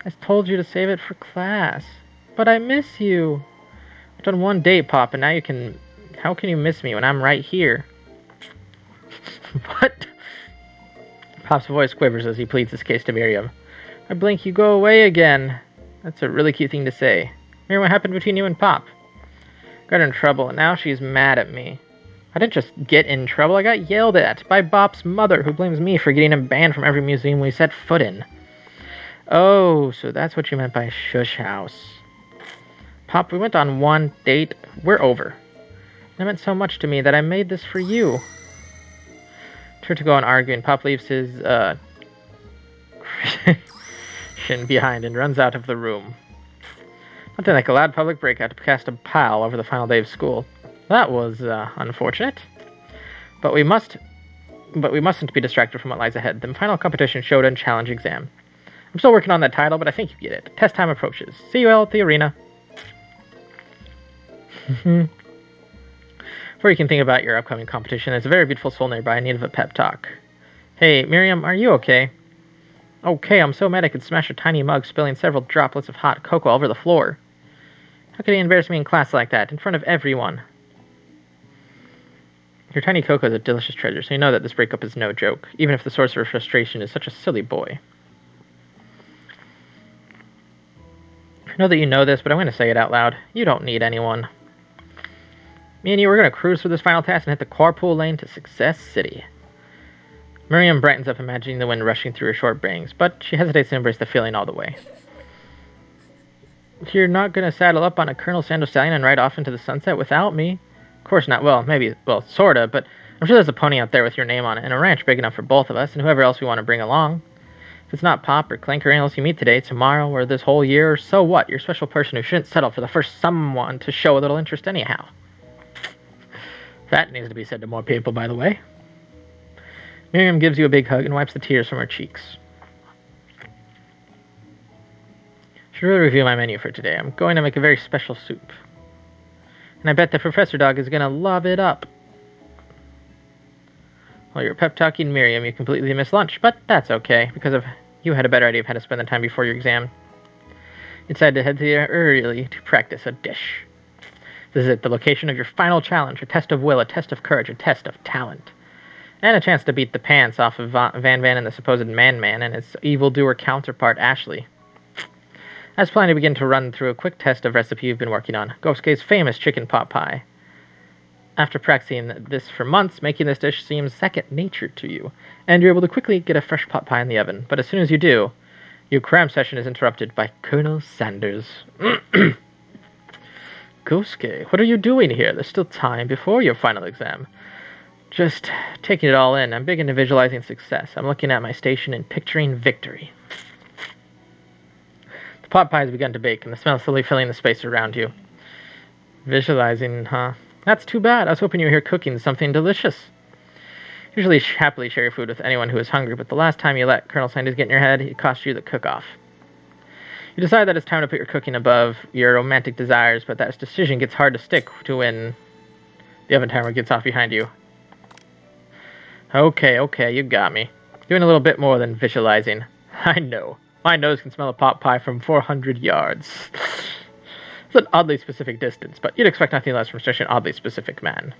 I told you to save it for class. But I miss you. I've done one date, Pop, and now you can... How can you miss me when I'm right here? What? Pop's voice quivers as he pleads his case to Miriam. I blink, you go away again. That's a really cute thing to say. Miriam, what happened between you and Pop? Got her in trouble, and now she's mad at me. I didn't just get in trouble, I got yelled at by Bop's mother, who blames me for getting him banned from every museum we set foot in. Oh, so that's what you meant by shush house. Pop, we went on one date. We're over. It meant so much to me that I made this for you. Sure to go on arguing, Pop leaves his, shin behind and runs out of the room. Nothing like a loud public breakout to cast a pile over the final day of school. That was, unfortunate. But we mustn't be distracted from what lies ahead. The final competition showed a challenge exam. I'm still working on that title, but I think you get it. Test time approaches. See you all at the arena. Before you can think about your upcoming competition, there's a very beautiful soul nearby in need of a pep talk. Hey, Miriam, are you okay? Okay, I'm so mad I could smash a tiny mug, spilling several droplets of hot cocoa all over the floor. How could he embarrass me in class like that, in front of everyone? Your tiny cocoa is a delicious treasure, so you know that this breakup is no joke, even if the source of her frustration is such a silly boy. I know that you know this, but I'm going to say it out loud. You don't need anyone. Me and you are going to cruise through this final task and hit the carpool lane to Success City. Miriam brightens up, imagining the wind rushing through her short bangs, but she hesitates to embrace the feeling all the way. You're not going to saddle up on a Colonel Sanders stallion and ride off into the sunset without me? Of course not. Well, maybe, sorta, but I'm sure there's a pony out there with your name on it, and a ranch big enough for both of us, and whoever else we want to bring along. If it's not Pop or Clank or anyone else you meet today, tomorrow, or this whole year, so what? You're a special person who shouldn't settle for the first someone to show a little interest anyhow. That needs to be said to more people, by the way. Miriam gives you a big hug and wipes the tears from her cheeks. Should really review my menu for today. I'm going to make a very special soup. And I bet the Professor Dog is going to love it up. While you're pep-talking Miriam, you completely missed lunch, but that's okay, because you had a better idea of how to spend the time before your exam. You decided to head there early to practice a dish. This is at the location of your final challenge, a test of will, a test of courage, a test of talent. And a chance to beat the pants off of Van Van and the supposed Man-Man and his evildoer counterpart, Ashley. I was planning to begin to run through a quick test of recipe you've been working on, Ghosuke's famous chicken pot pie. After practicing this for months, making this dish seems second nature to you, and you're able to quickly get a fresh pot pie in the oven. But as soon as you do, your cram session is interrupted by Colonel Sanders. Ghosuke, what are you doing here? There's still time before your final exam. Just taking it all in. I'm big into visualizing success. I'm looking at my station and picturing victory. The pot pie has begun to bake, and the smell is slowly filling the space around you. Visualizing, huh? That's too bad. I was hoping you were here cooking something delicious. Usually happily share your food with anyone who is hungry, but the last time you let Colonel Sanders get in your head, it cost you the cook-off. You decide that it's time to put your cooking above your romantic desires, but that decision gets hard to stick to when the oven timer gets off behind you. Okay, you got me. Doing a little bit more than visualizing. I know. My nose can smell a pot pie from 400 yards. It's an oddly specific distance, but you'd expect nothing less from such an oddly specific man.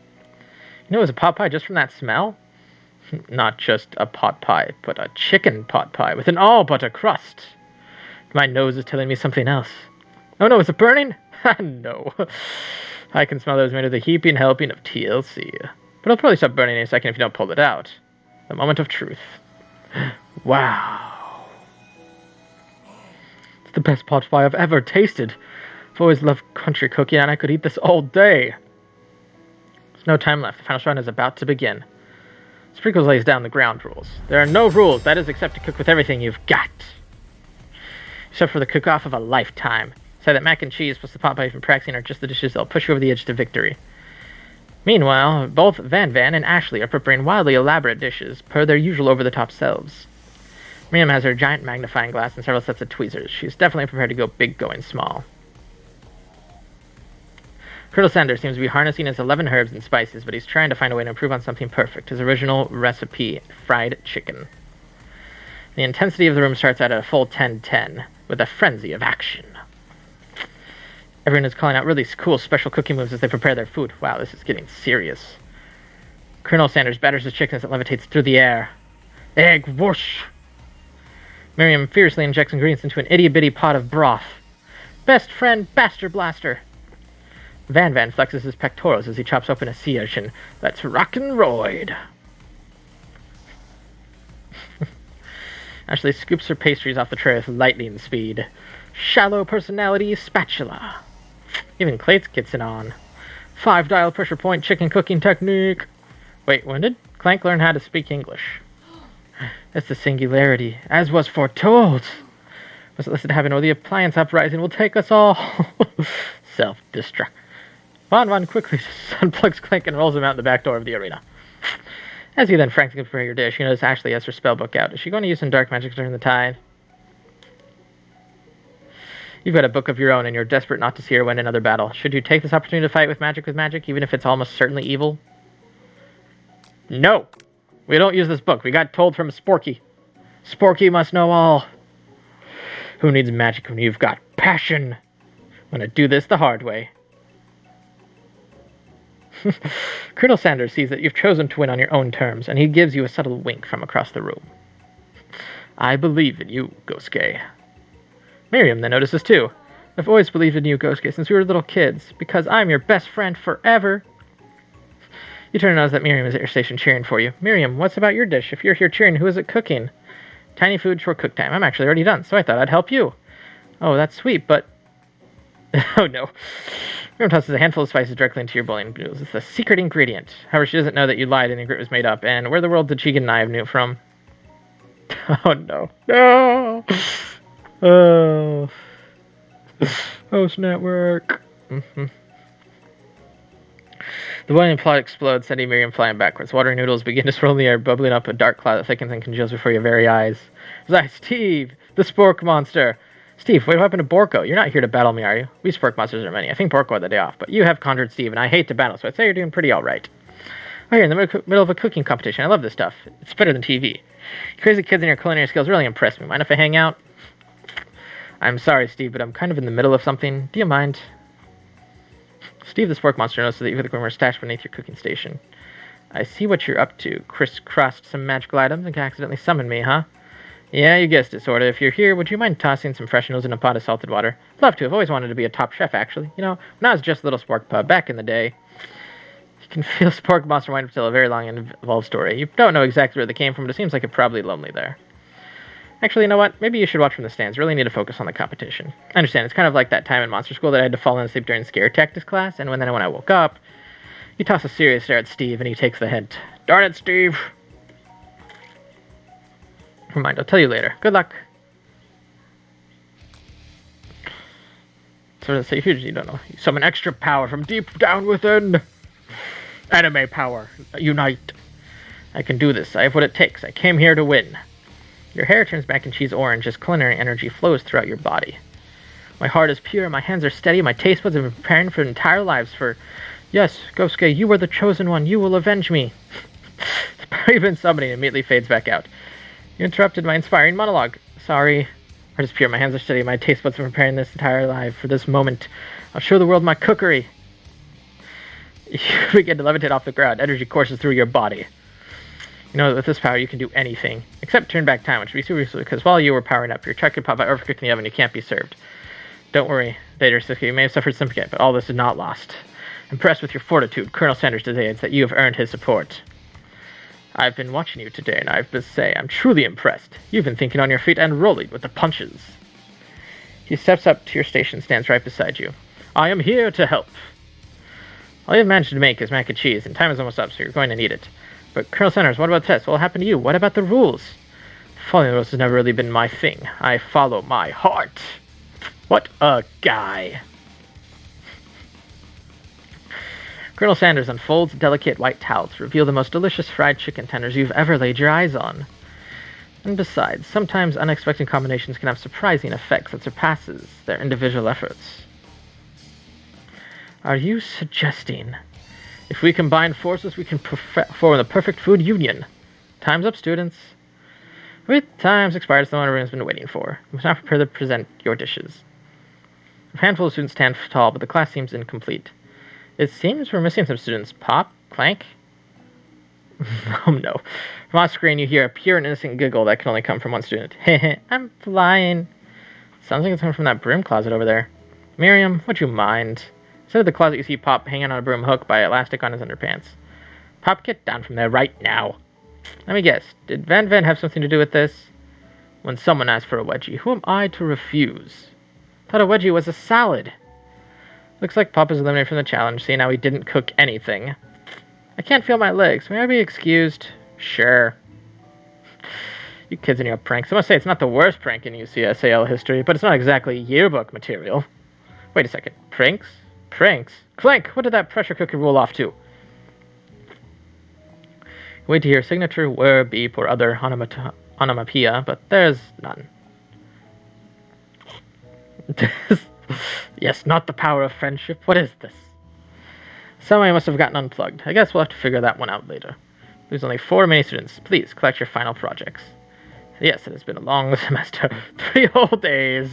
You know, it was a pot pie just from that smell? Not just a pot pie, but a chicken pot pie with an all-butter crust. My nose is telling me something else. Oh no, is it burning? No. I can smell that it was made with a heaping helping of TLC. But it'll probably stop burning in a second if you don't pull it out. The moment of truth. Wow. It's the best pot pie I've ever tasted. I've always loved country cooking, and I could eat this all day. There's no time left. The final round is about to begin. Sprinkles lays down the ground rules. There are no rules, that is, except to cook with everything you've got. Except for the cook-off of a lifetime. Say that mac and cheese plus the pot pie you've been practicing are just the dishes that'll push you over the edge to victory. Meanwhile, both Van and Ashley are preparing wildly elaborate dishes per their usual over-the-top selves. Miriam has her giant magnifying glass and several sets of tweezers. She's definitely prepared to go big going small. Colonel Sanders seems to be harnessing his 11 herbs and spices, but he's trying to find a way to improve on something perfect, his original recipe, fried chicken. The intensity of the room starts out at a full 10-10, with a frenzy of action. Everyone is calling out really cool special cooking moves as they prepare their food. Wow, this is getting serious. Colonel Sanders batters his chicken as it levitates through the air. Egg whoosh! Miriam fiercely injects ingredients into an itty-bitty pot of broth. Best friend, Baster Blaster! Van flexes his pectorals as he chops open a sea urchin. Let's rock'n'roid! Ashley scoops her pastries off the tray with lightning speed. Shallow personality spatula. Even Clates gets it on. 5-dial pressure point chicken cooking technique. Wait, when did Clank learn how to speak English? That's the singularity, as was foretold. Was it listed to happen, or the appliance uprising will take us all? Self-destruct. Von quickly unplugs Clank and rolls him out the back door of the arena. As you then frankly prepare your dish, you notice Ashley has her spellbook out. Is she going to use some dark magic to turn the tide? You've got a book of your own, and you're desperate not to see her win another battle. Should you take this opportunity to fight with magic, even if it's almost certainly evil? No! We don't use this book. We got told from Sporky. Sporky must know all. Who needs magic when you've got passion? I'm gonna do this the hard way. Colonel Sanders sees that you've chosen to win on your own terms, and he gives you a subtle wink from across the room. I believe in you, Gosuke. Miriam then notices too. I've always believed in you, Gosuke, since we were little kids, because I'm your best friend forever. You turn and notice that Miriam is at your station cheering for you. Miriam, what's about your dish? If you're here cheering, who is it cooking? Tiny food, short cook time. I'm actually already done, so I thought I'd help you. Oh, that's sweet, but... oh no. Miriam tosses a handful of spices directly into your boiling noodles. It's the secret ingredient. However, she doesn't know that you lied and the ingredient was made up. And where the world did she get an eye of knew from? Oh no. No! Oh. Host network. The boiling pot explodes, sending Miriam flying backwards. Watery noodles begin to swirl in the air, bubbling up a dark cloud that thickens and congeals before your very eyes. It's Steve, the Spork monster. Steve, what happened to Borko? You're not here to battle me, are you? We Spork monsters are many. I think Borko had the day off, but you have conjured Steve, and I hate to battle, so I'd say you're doing pretty alright. Oh, you're in the middle of a cooking competition. I love this stuff. It's better than TV. You crazy kids and your culinary skills really impress me. Mind if I hang out? I'm sorry, Steve, but I'm kind of in the middle of something. Do you mind? Steve the Spork monster notices that you have the groomer stashed beneath your cooking station. I see what you're up to. Crisscrossed some magical items and can accidentally summon me, huh? Yeah, you guessed it, sorta. If you're here, would you mind tossing some fresh noodles in a pot of salted water? Love to. I've always wanted to be a top chef, actually. You know, when I was just a little Spork pub back in the day. You can feel Spork monster wind up to tell a very long and involved story. You don't know exactly where they came from, but it seems like it's probably lonely there. Actually, you know what? Maybe you should watch from the stands. Really need to focus on the competition. I understand. It's kind of like that time in monster school that I had to fall asleep during scare tactics class, and when I woke up, You toss a serious stare at Steve, and he takes the hint. Darn it, Steve! Never mind, I'll tell you later. Good luck. Sort of say, you don't know. You summon extra power from deep down within. Anime power. Unite. I can do this. I have what it takes. I came here to win. Your hair turns mac and cheese orange as culinary energy flows throughout your body. My heart is pure, my hands are steady, my taste buds have been preparing for entire lives for... Yes, Gosuke, you are the chosen one. You will avenge me. Even somebody immediately fades back out. You interrupted my inspiring monologue. Sorry. Heart is pure, my hands are steady, my taste buds have been preparing this entire life for this moment. I'll show the world my cookery. You begin to levitate off the ground. Energy courses through your body. You know, with this power, you can do anything. Except turn back time, which would be super useful, because while you were powering up, your truck could pop by overcooked in the oven, you can't be served. Don't worry, later, Sithscott, you may have suffered some forget, but all this is not lost. Impressed with your fortitude, Colonel Sanders decides that you have earned his support. I've been watching you today, and I have to say, I'm truly impressed. You've been thinking on your feet and rolling with the punches. He steps up to your station and stands right beside you. I am here to help. All you've managed to make is mac and cheese, and time is almost up, so you're going to need it. But, Colonel Sanders, what about the test? What will happen to you? What about the rules? Following the rules has never really been my thing. I follow my heart. What a guy. Colonel Sanders unfolds delicate white towels to reveal the most delicious fried chicken tenders you've ever laid your eyes on. And besides, sometimes unexpected combinations can have surprising effects that surpasses their individual efforts. Are you suggesting if we combine forces we can form the perfect food union? Time's up, students. With time's expired, the one everyone's been waiting for. You must now prepare to present your dishes. A handful of students stand tall, but the class seems incomplete. It seems we're missing some students. Pop? Clank? Oh no. From off screen you hear a pure and innocent giggle that can only come from one student. Heh, I'm flying. Sounds like it's coming from that broom closet over there. Miriam, would you mind? Instead of the closet, you see Pop hanging on a broom hook by elastic on his underpants. Pop, get down from there right now. Let me guess, did Van have something to do with this? When someone asks for a wedgie, who am I to refuse? Thought a wedgie was a salad. Looks like Pop is eliminated from the challenge, seeing how he didn't cook anything. I can't feel my legs. May I be excused? Sure. You kids and your pranks. I must say, it's not the worst prank in UCSAL history, but it's not exactly yearbook material. Wait a second. Pranks? Pranks? Clank! What did that pressure cooker roll off to? Wait to hear signature, whir, beep, or other onomatopoeia, but there's none. Yes, not the power of friendship. What is this? Somebody must have gotten unplugged. I guess we'll have to figure that one out later. There's only 4 remaining students. Please, collect your final projects. Yes, it has been a long semester. 3 whole days.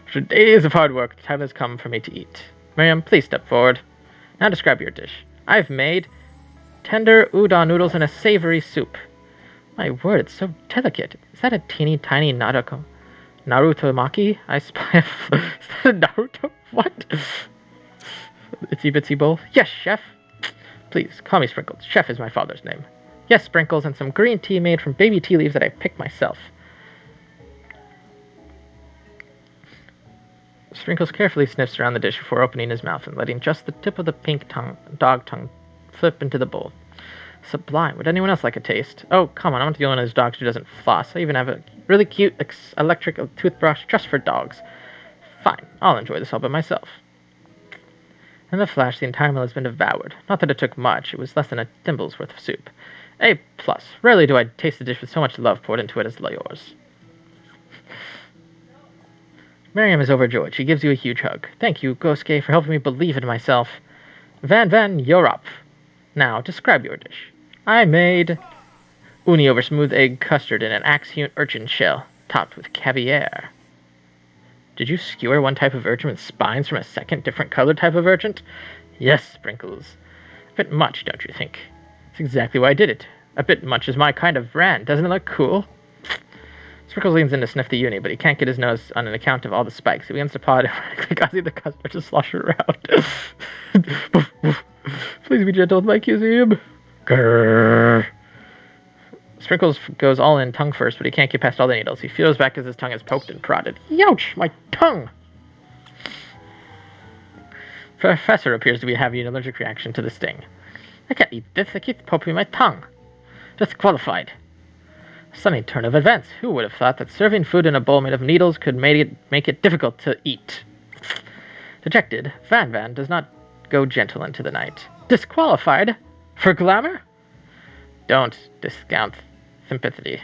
After days of hard work, the time has come for me to eat. Miriam, please step forward. Now describe your dish. I've made tender udon noodles in a savory soup. My word, it's so delicate. Is that a teeny tiny Naruto maki? I spy a... Is that a Naruto? What? Itsy bitsy bowl? Yes, chef. Please, call me Sprinkles. Chef is my father's name. Yes, Sprinkles, and some green tea made from baby tea leaves that I picked myself. Sprinkles carefully sniffs around the dish before opening his mouth and letting just the tip of the pink dog tongue flip into the bowl. Sublime. Would anyone else like a taste? Oh, come on, I'm not the only one of those dogs who doesn't floss. I even have a really cute electric toothbrush just for dogs. Fine, I'll enjoy this all by myself. In a flash, the entire meal has been devoured. Not that it took much, it was less than a thimble's worth of soup. A+. Rarely do I taste a dish with so much love poured into it as yours. Miriam is overjoyed. She gives you a huge hug. Thank you, Gosuke, for helping me believe in myself. Van, you're up. Now, describe your dish. I made uni over smooth egg custard in an axe-hewn urchin shell, topped with caviar. Did you skewer one type of urchin with spines from a second different colored type of urchin? Yes, Sprinkles. A bit much, don't you think? That's exactly why I did it. A bit much is my kind of brand. Doesn't it look cool? Sprinkles leans in to sniff the uni, but he can't get his nose on an account of all the spikes. He begins to paw it, causing the customer to slosh around. Please be gentle with my cuisine. Grrr. Sprinkles goes all in tongue first, but he can't get past all the needles. He feels back as his tongue is poked and prodded. Youch! My tongue! professor appears to be having an allergic reaction to the sting. I can't eat this. It keeps popping in my tongue. Disqualified. A stunning turn of events. Who would have thought that serving food in a bowl made of needles could make it difficult to eat? Dejected, Van does not go gentle into the night. Disqualified? For glamour? Don't discount sympathy.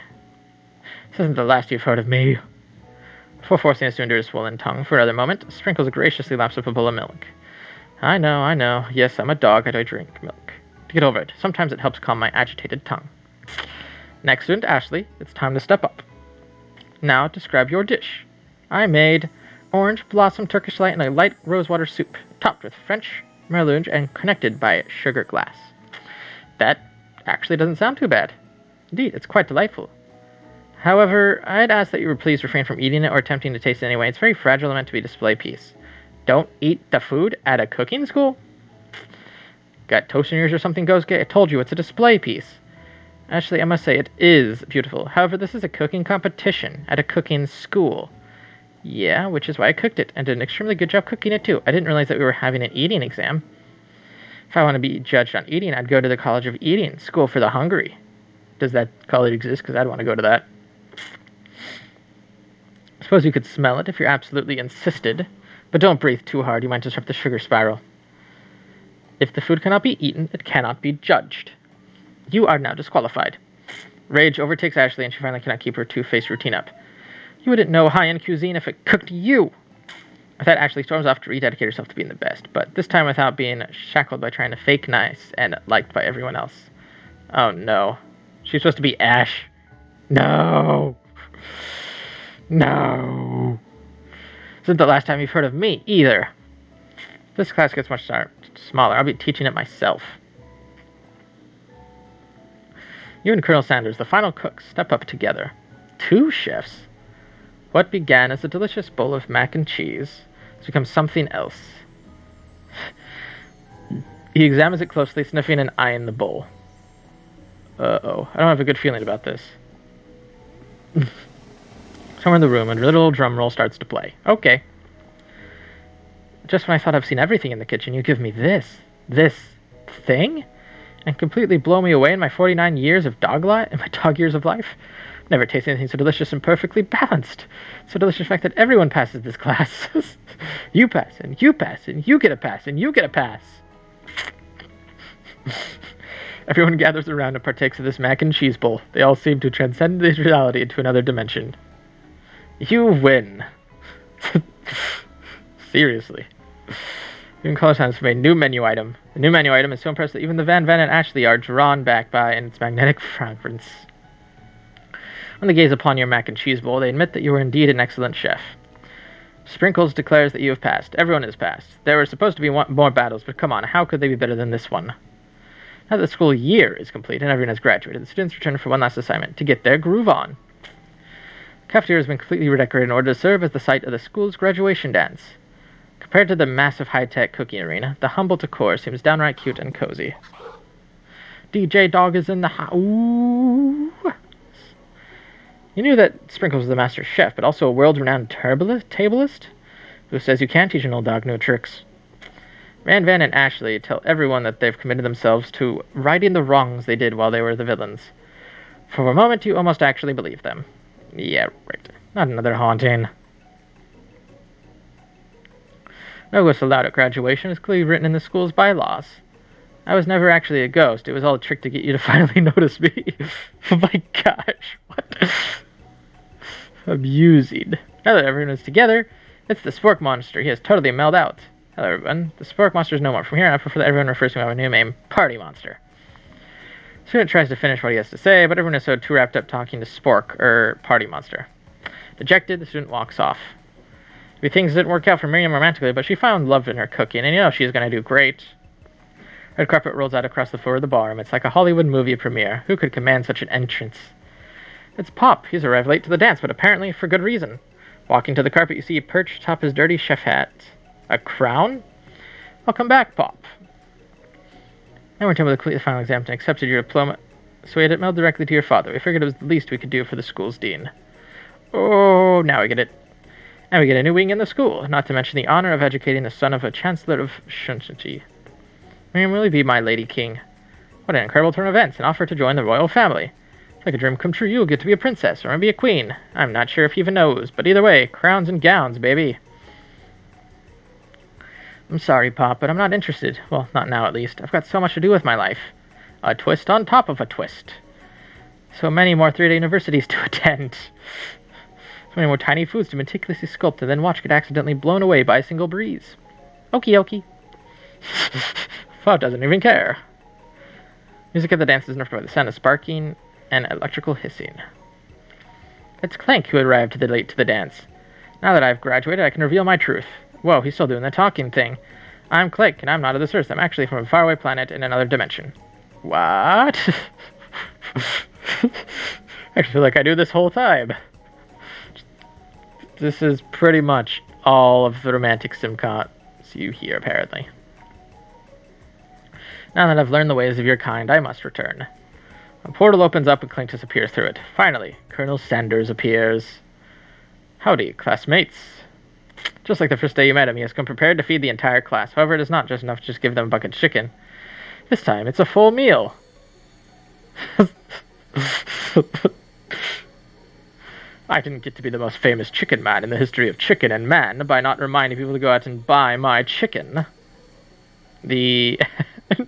This isn't the last you've heard of me. Before forcing us to endure a swollen tongue for another moment, Sprinkles graciously laps up a bowl of milk. I know. Yes, I'm a dog. I drink milk. To get over it, sometimes it helps calm my agitated tongue. Next student, Ashley, it's time to step up. Now, describe your dish. I made orange blossom Turkish light and a light rosewater soup, topped with French melange and connected by sugar glass. That actually doesn't sound too bad. Indeed, it's quite delightful. However, I'd ask that you would please refrain from eating it or attempting to taste it anyway. It's very fragile and meant to be a display piece. Don't eat the food at a cooking school? Got toast in your ears or something, Gosuke? I told you, it's a display piece. Actually, I must say, it is beautiful. However, this is a cooking competition at a cooking school. Yeah, which is why I cooked it, and did an extremely good job cooking it, too. I didn't realize that we were having an eating exam. If I want to be judged on eating, I'd go to the College of Eating, School for the Hungry. Does that college exist? Because I'd want to go to that. I suppose you could smell it if you're absolutely insisted, but don't breathe too hard. You might disrupt the sugar spiral. If the food cannot be eaten, it cannot be judged. You are now disqualified. Rage overtakes Ashley, and she finally cannot keep her two-faced routine up. You wouldn't know high-end cuisine if it cooked you. With that, Ashley storms off to rededicate herself to being the best, but this time without being shackled by trying to fake nice and liked by everyone else. Oh no. She's supposed to be Ash. No. No. This isn't the last time you've heard of me, either. If this class gets much smaller, I'll be teaching it myself. You and Colonel Sanders, the final cooks, step up together. 2 chefs. What began as a delicious bowl of mac and cheese has become something else. He examines it closely, sniffing and eyeing the bowl. Uh-oh. I don't have a good feeling about this. Somewhere in the room, a little drum roll starts to play. Okay. Just when I thought I've seen everything in the kitchen, you give me this thing? And completely blow me away in my 49 years of dog years of life? Never tasted anything so delicious and perfectly balanced. So delicious fact that everyone passes this class. You pass, and you pass, and you get a pass, and you get a pass. Everyone gathers around and partakes of this mac and cheese bowl. They all seem to transcend this reality into another dimension. You win. Seriously. Even Color Science have made a new menu item. The new menu item is so impressive that even the Van and Ashley are drawn back by its magnetic fragrance. When they gaze upon your mac and cheese bowl, they admit that you are indeed an excellent chef. Sprinkles declares that you have passed. Everyone has passed. There were supposed to be more battles, but come on, how could they be better than this one? Now that the school year is complete and everyone has graduated, the students return for one last assignment, to get their groove on. The cafeteria has been completely redecorated in order to serve as the site of the school's graduation dance. Compared to the massive high-tech cooking arena, the humble decor seems downright cute and cozy. DJ Dog is in the house. Ooh. You knew that Sprinkles was the master chef, but also a world-renowned tableist? Who says you can't teach an old dog new tricks? Van and Ashley tell everyone that they've committed themselves to righting the wrongs they did while they were the villains. For a moment, you almost actually believe them. Yeah, right. Not another haunting. No ghosts allowed at graduation is clearly written in the school's bylaws. I was never actually a ghost. It was all a trick to get you to finally notice me. Oh my gosh, what? Amusing. Now that everyone is together, it's the Spork Monster. He has totally mellowed out. Hello everyone. The Spork Monster is no more. From here on, I prefer that everyone refers to him by a new name, Party Monster. The student tries to finish what he has to say, but everyone is so too wrapped up talking to Spork, or Party Monster. Dejected, the student walks off. Maybe things didn't work out for Miriam romantically, but she found love in her cooking, and you know she's going to do great. Red carpet rolls out across the floor of the ballroom. It's like a Hollywood movie premiere. Who could command such an entrance? It's Pop. He's arrived late to the dance, but apparently for good reason. Walking to the carpet, you see perched atop his dirty chef hat. A crown? Welcome back, Pop. Now we're able to complete the final exam and accepted your diploma, so we had it mailed directly to your father. We figured it was the least we could do for the school's dean. Oh, now we get it. And we get a new wing in the school, not to mention the honor of educating the son of a chancellor of Shunchi. May really be my lady king. What an incredible turn of events, an offer to join the royal family. It's like a dream come true. You'll get to be a princess, or maybe a queen. I'm not sure if he even knows, but either way, crowns and gowns, baby. I'm sorry, Pop, but I'm not interested. Well, not now at least. I've got so much to do with my life. A twist on top of a twist. So many more 3-day universities to attend. So many more tiny foods to meticulously sculpt and then watch get accidentally blown away by a single breeze. Okie dokie. Pop doesn't even care. Music of the dance is nerfed by the sound of sparking and electrical hissing. It's Clank who arrived late to the dance. Now that I've graduated, I can reveal my truth. Whoa, he's still doing the talking thing. I'm Clank, and I'm not of this Earth. I'm actually from a faraway planet in another dimension. What? I actually feel like I knew this whole time. This is pretty much all of the romantic Sithscott you hear, apparently. Now that I've learned the ways of your kind, I must return. A portal opens up and Clank disappears through it. Finally, Colonel Sanders appears. Howdy, classmates. Just like the first day you met him, he has come prepared to feed the entire class. However, it is not just enough to just give them a bucket of chicken. This time, it's a full meal. I didn't get to be the most famous chicken man in the history of chicken and man by not reminding people to go out and buy my chicken. The end.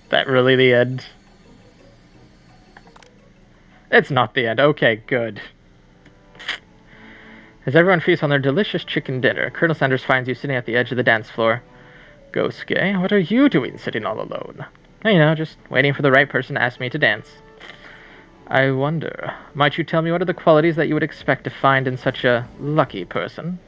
That really the end? It's not the end. Okay, good. As everyone feasts on their delicious chicken dinner, Colonel Sanders finds you sitting at the edge of the dance floor. Gosuke, what are you doing sitting all alone? You know, just waiting for the right person to ask me to dance. I wonder, might you tell me what are the qualities that you would expect to find in such a lucky person?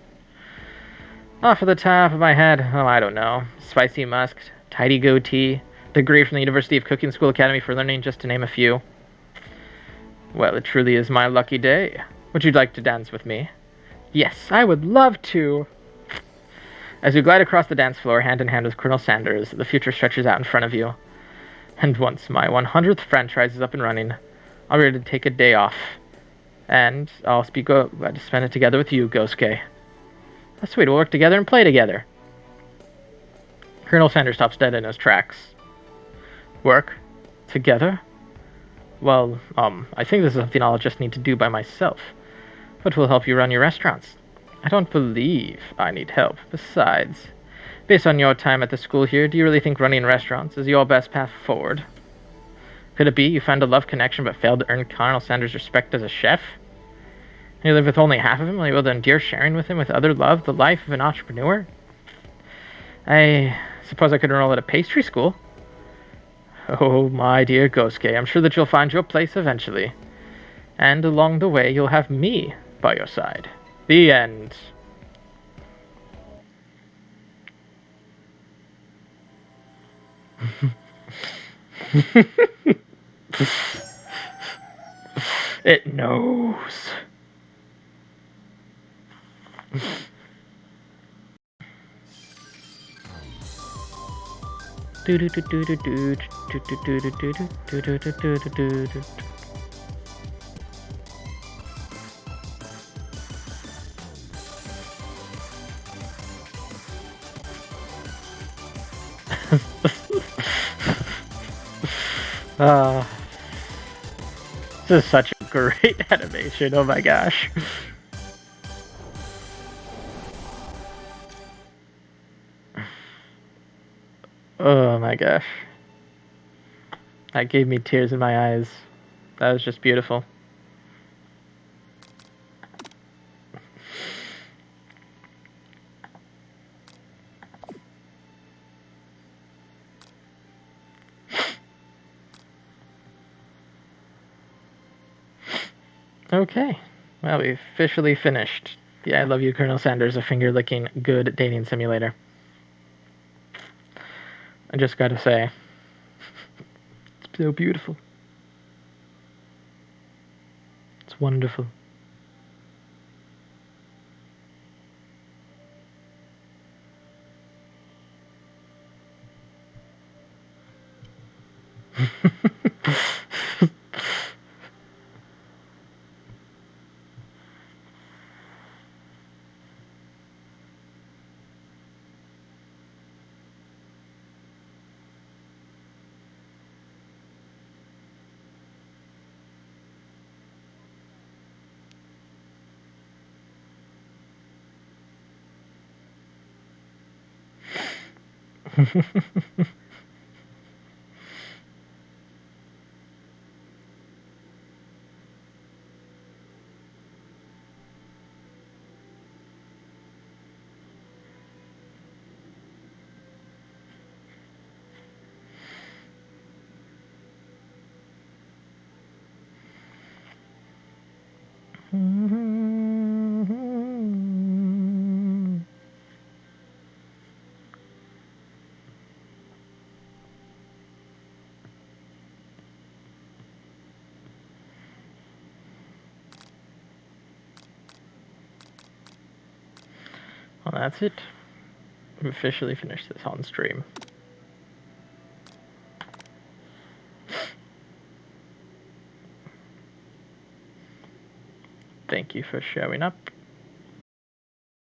Off of the top of my head, oh, I don't know. Spicy musk, tidy goatee, degree from the University of Cooking School Academy for Learning, just to name a few. Well, it truly is my lucky day. Would you like to dance with me? Yes, I would love to. As you glide across the dance floor, hand in hand with Colonel Sanders, the future stretches out in front of you. And once my 100th franchise is up and running, I'll be ready to take a day off. And I'll be glad to spend it together with you, Gosuke. That's sweet, we'll work together and play together. Colonel Sanders stops dead in his tracks. Work? Together? Well, I think this is something I'll just need to do by myself. But will help you run your restaurants. I don't believe I need help. Besides, based on your time at the school here, do you really think running restaurants is your best path forward? Could it be you found a love connection but failed to earn Colonel Sanders' respect as a chef? And you live with only half of him, will you be able to endure sharing with him with other love the life of an entrepreneur? I suppose I could enroll at a pastry school. Oh, my dear Gosuke, I'm sure that you'll find your place eventually. And along the way, you'll have me by your side. The end. It knows. This is such a great animation, oh my gosh. Oh my gosh. That gave me tears in my eyes. That was just beautiful. Okay, well, we officially finished. Yeah, I Love You, Colonel Sanders, a finger-licking good dating simulator. I just gotta say, it's so beautiful. It's wonderful. Well, that's it. We've officially finished this on stream. Thank you for showing up.